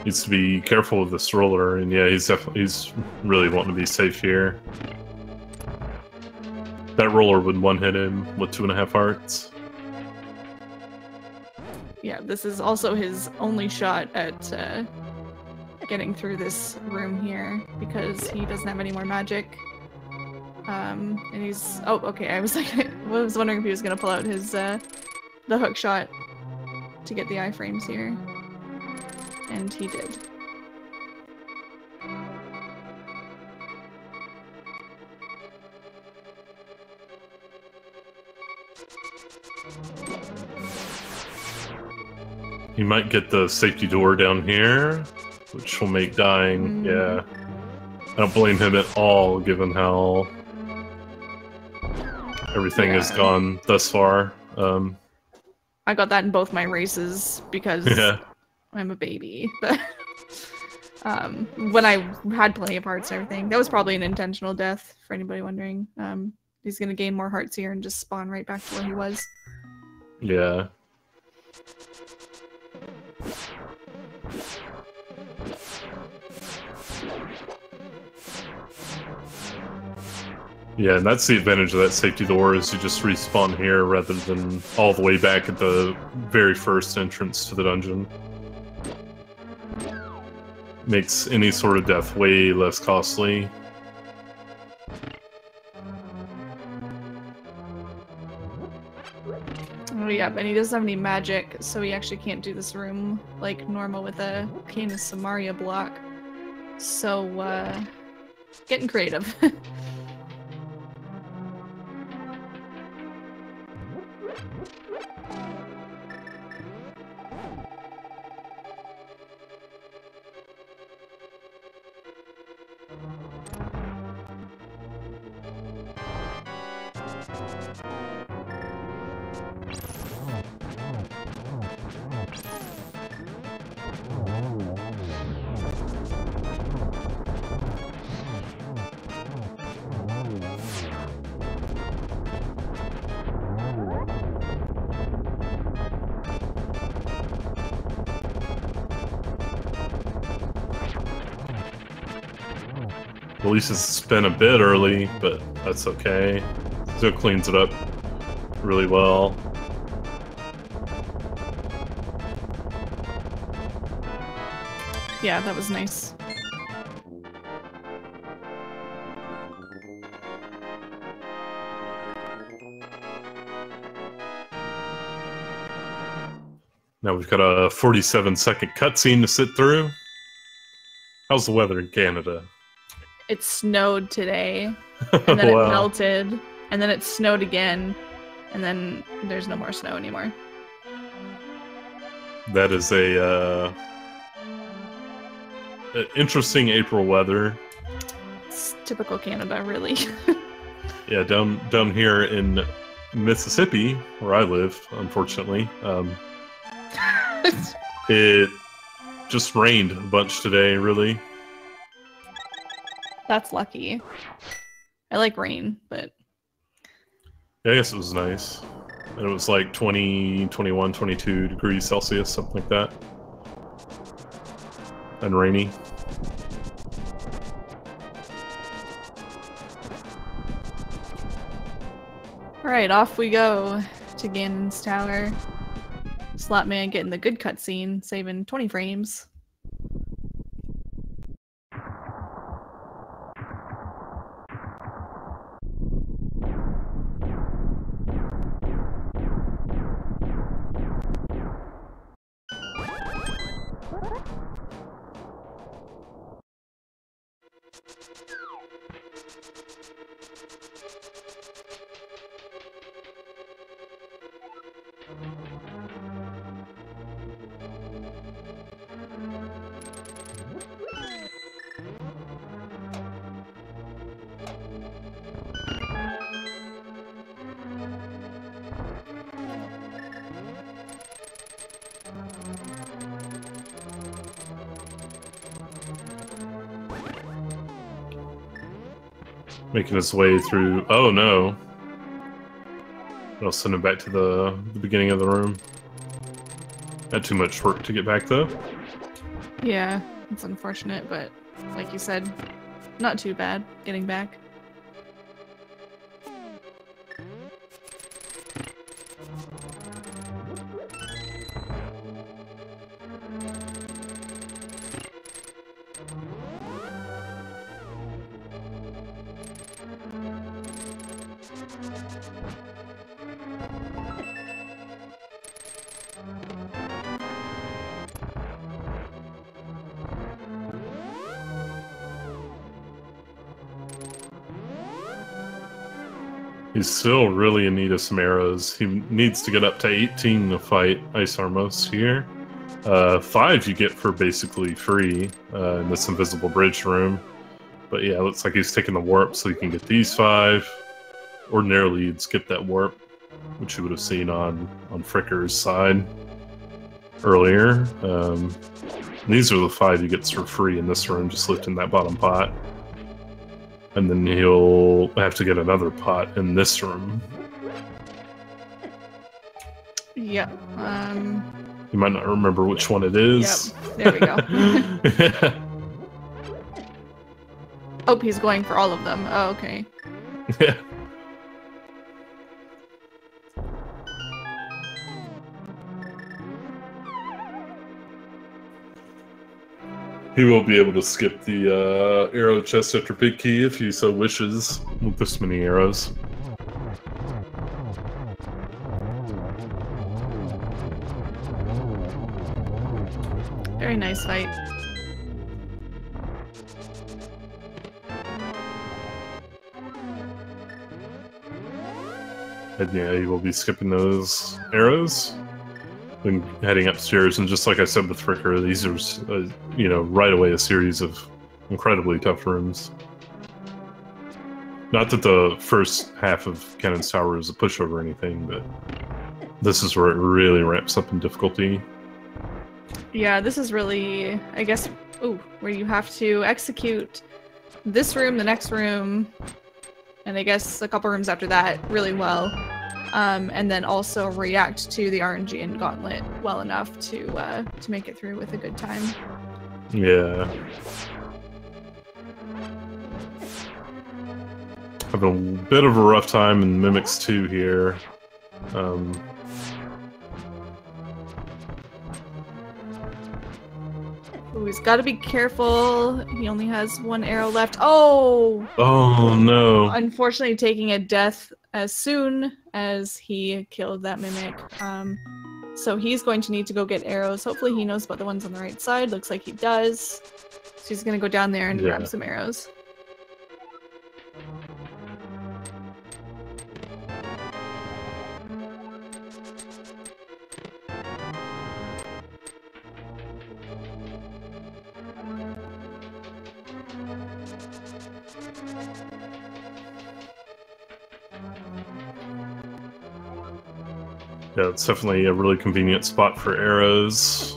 Needs to be careful with this roller, and yeah, he's really wanting to be safe here. That roller would one-hit him with 2.5 hearts. Yeah, this is also his only shot at getting through this room here, because he doesn't have any more magic. And he's... Oh, okay, I was wondering if he was gonna pull out his, the hook shot to get the iframes here. And he did. He might get the safety door down here, which will make dying, yeah. I don't blame him at all, given how everything has gone thus far. I got that in both my races, because I'm a baby, but when I had plenty of hearts and everything, that was probably an intentional death, for anybody wondering. He's gonna gain more hearts here and just spawn right back to where he was. Yeah. Yeah, and that's the advantage of that safety door, is you just respawn here rather than all the way back at the very first entrance to the dungeon. Makes any sort of death way less costly. Oh yeah, and he doesn't have any magic, so he actually can't do this room like normal with a Cane of Samaria block. So, getting creative. At least it's spin a bit early, but that's okay. Still cleans it up really well. Yeah, that was nice. Now we've got a 47-second cutscene to sit through. How's the weather in Canada? It snowed today, and then Wow. it melted, and then it snowed again, and then there's no more snow anymore. That is a interesting April weather. It's typical Canada, really. Yeah, down here in Mississippi, where I live, unfortunately, it just rained a bunch today, really. That's lucky. I like rain, but... Yeah, I guess it was nice. And it was like 20, 21, 22 degrees Celsius, something like that. And rainy. Alright, off we go to Ganon's Tower. Salatman getting the good cutscene, saving 20 frames. Making his way through... Oh, no. I'll send him back to the beginning of the room. Not too much work to get back, though. Yeah, it's unfortunate, but like you said, not too bad getting back. He's still really in need of some arrows. He needs to get up to 18 to fight Ice Armos here. 5 you get for basically free in this invisible bridge room. But yeah, it looks like he's taking the warp so he can get these 5. Ordinarily you'd skip that warp, which you would have seen on Fricker's side earlier. These are the 5 he gets for free in this room, just lifting that bottom pot. And then he'll have to get another pot in this room. Yep. You might not remember which one it is. Yep. There we go. Oh, he's going for all of them. Oh, okay. Yeah. He will be able to skip the arrow chest after big key if he so wishes with this many arrows. Very nice fight. And yeah, he will be skipping those arrows and heading upstairs. And just like I said with Fricker, these are, you know, right away a series of incredibly tough rooms. Not that the first half of Cannon's Tower is a pushover or anything, but this is where it really ramps up in difficulty. Yeah, this is really, I guess, where you have to execute this room, the next room, and I guess a couple rooms after that really well. And then also react to the RNG and Gauntlet well enough to make it through with a good time. Yeah. Having a bit of a rough time in Mimics 2 here. Ooh, he's got to be careful. He only has one arrow left. Oh! Oh no. Unfortunately, taking a death as soon as he killed that Mimic. So he's going to need to go get arrows. Hopefully he knows about the ones on the right side. Looks like he does. So he's going to go down there and grab some arrows. Yeah, it's definitely a really convenient spot for arrows.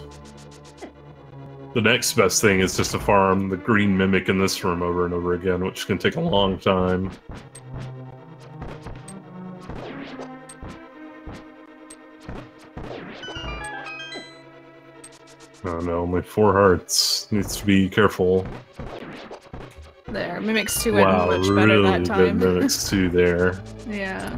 The next best thing is just to farm the green Mimic in this room over and over again, which can take a long time. Oh no, only 4 hearts. Needs to be careful. There, Mimics 2 went Wow, much better really that time. good Mimics 2 there. Yeah.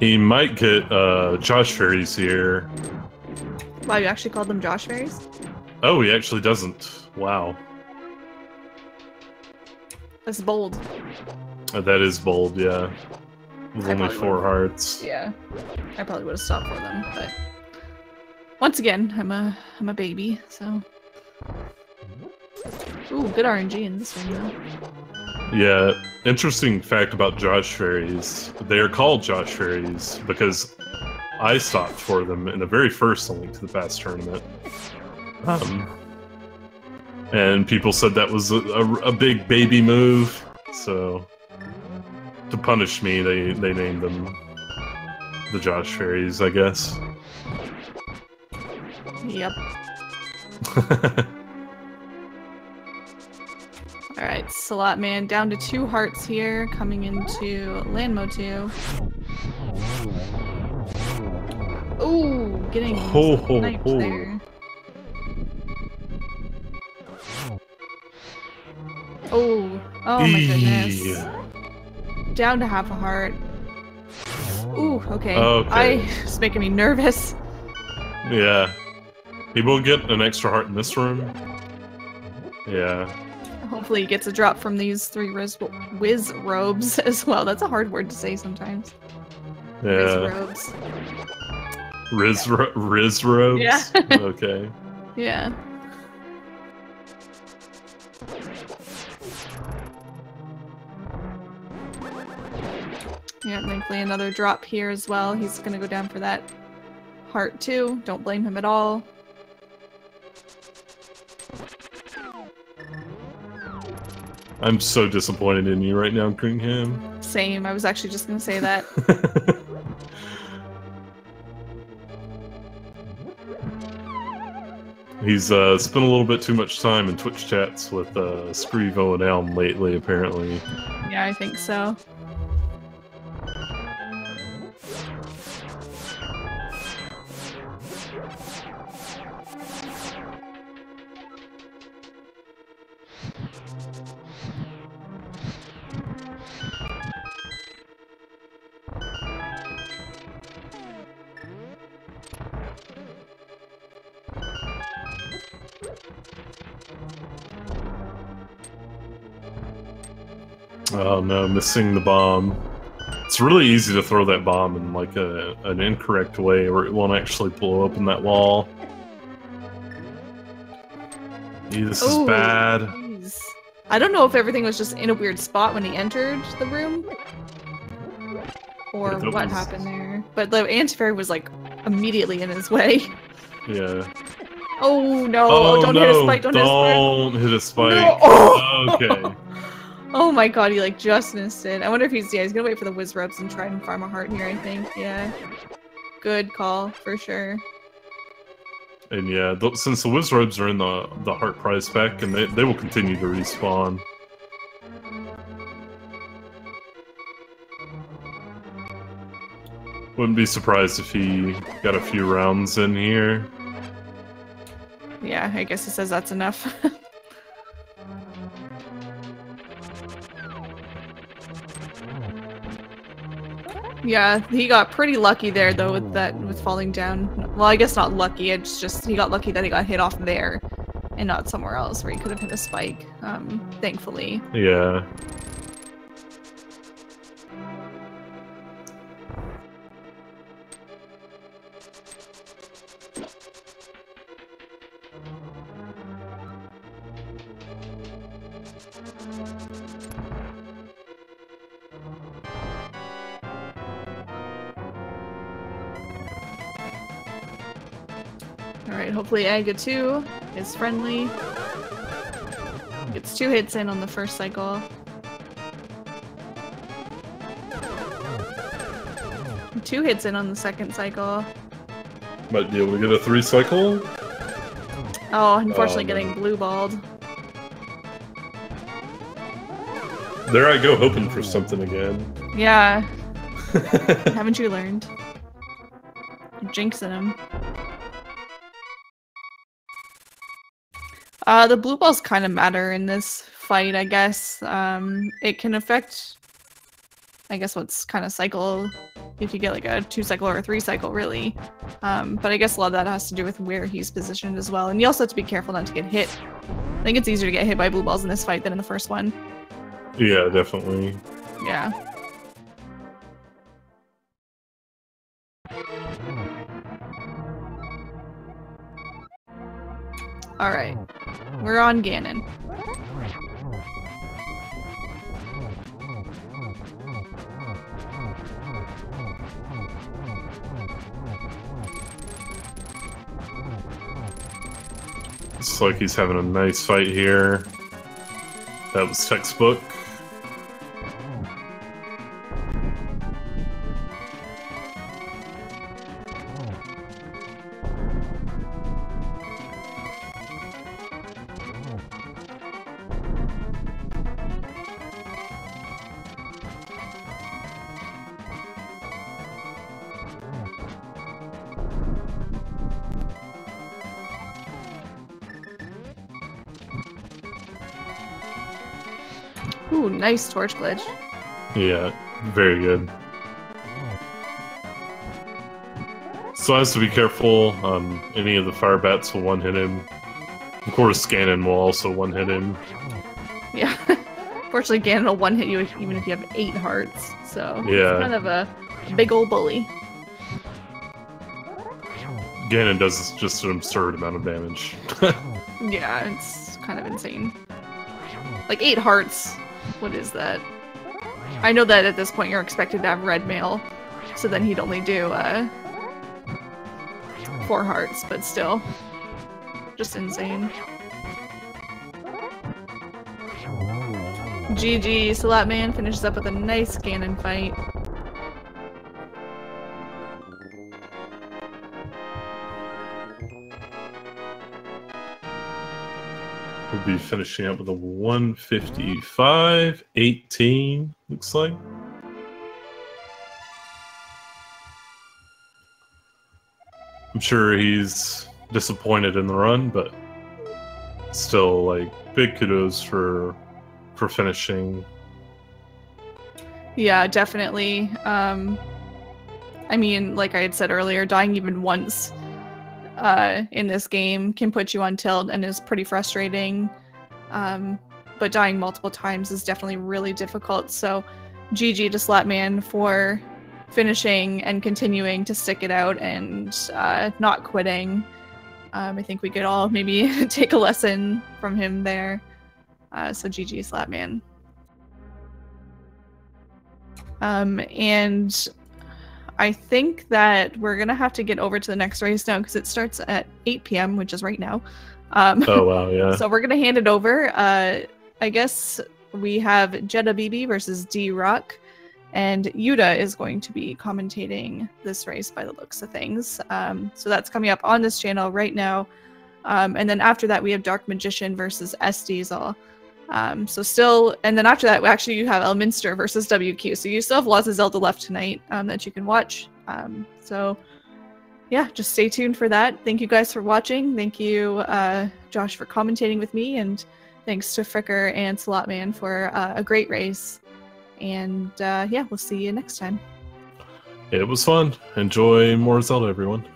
He might get Josh Fairies here. Wow, you actually called them Josh Fairies? Oh, he actually doesn't. Wow. That's bold. That is bold, yeah. With only 4 hearts. Yeah. I probably would have stopped for them, but once again, I'm a baby, so. Ooh, good RNG in this one though. Yeah, interesting fact about Josh Fairies. They are called Josh Fairies because I stopped for them in the very first Link to the Past tournament. And people said that was a big baby move, so to punish me, they named them the Josh Fairies, I guess. Yep. Alright, Salatman down to 2 hearts here, coming into Landmo 2. Ooh, getting sniped there. Oh my goodness. Down to half a heart. Ooh, okay. It's making me nervous. Yeah. He will get an extra heart in this room. Yeah. Hopefully he gets a drop from these 3 whiz robes as well. That's a hard word to say sometimes. Yeah. Riz robes. Riz robes? Yeah. Okay. Yeah. Yeah, thankfully another drop here as well. He's gonna go down for that heart too. Don't blame him at all. I'm so disappointed in you right now, Cunningham. Same, I was actually just gonna say that. He's spent a little bit too much time in Twitch chats with Screevo and Elm lately, apparently. Yeah, I think so. Oh no, missing the bomb. It's really easy to throw that bomb in like an incorrect way where it won't actually blow up in that wall. This is bad. Geez. I don't know if everything was just in a weird spot when he entered the room. Or what happened there. But the anti-fairy was like immediately in his way. Yeah. Oh no, oh, don't hit a spike, don't hit a spike. No. Oh. Okay. Oh my god, he like just missed it. I wonder if he's gonna wait for the whiz ropes and try and farm a heart here, I think. Yeah. Good call, for sure. And yeah, since the whiz robes are in the heart prize pack, and they will continue to respawn. Wouldn't be surprised if he got a few rounds in here. Yeah, I guess he says that's enough. Yeah, he got pretty lucky there though with falling down. Well, I guess not lucky, it's just he got lucky that he got hit off there and not somewhere else where he could have hit a spike, thankfully. Yeah. Alright, hopefully Aga 2 is friendly. Gets 2 hits in on the first cycle. And 2 hits in on the second cycle. Might be able to get a 3 cycle. Oh, unfortunately getting blue balled. There I go, hoping for something again. Yeah. Haven't you learned? You're jinxing him. The blue balls kind of matter in this fight, I guess. It can affect, I guess, what's kind of cycle, if you get like a 2 cycle or a 3 cycle, really. But I guess a lot of that has to do with where he's positioned as well. And you also have to be careful not to get hit. I think it's easier to get hit by blue balls in this fight than in the first one. Yeah, definitely. Yeah. Alright. We're on Ganon. Looks like he's having a nice fight here. That was textbook. Ooh, nice torch glitch. Yeah, very good. So has to be careful. Any of the fire bats will one-hit him. Of course, Ganon will also one-hit him. Yeah. Fortunately, Ganon will one-hit you even if you have 8 hearts. So yeah, it's kind of a big old bully. Ganon does just an absurd amount of damage. Yeah, it's kind of insane. Like 8 hearts. What is that? I know that at this point you're expected to have red mail, so then he'd only do 4 hearts, but still. Just insane. GG, Salatman finishes up with a nice Ganon fight. We'll be finishing up with a 155.18, looks like. I'm sure he's disappointed in the run, but still, like, big kudos for for finishing. Yeah, definitely. I mean, like I had said earlier, dying even once in this game can put you on tilt and is pretty frustrating. But dying multiple times is definitely really difficult. So GG to Salatman for finishing and continuing to stick it out and not quitting. I think we could all maybe take a lesson from him there. So GG Salatman. And I think that we're going to have to get over to the next race now because it starts at 8 p.m., which is right now. Oh, wow, yeah. So we're going to hand it over. I guess we have Jeddah BB versus D-Rock, and Yuta is going to be commentating this race by the looks of things. So that's coming up on this channel right now. And then after that, we have Dark Magician versus S-Diesel. And then after that, actually, you have Elminster versus WQ. So you still have lots of Zelda left tonight that you can watch. So yeah, just stay tuned for that. Thank you guys for watching. Thank you, Josh, for commentating with me. And thanks to Fricker and Salatman for a great race. And yeah, we'll see you next time. It was fun. Enjoy more Zelda, everyone.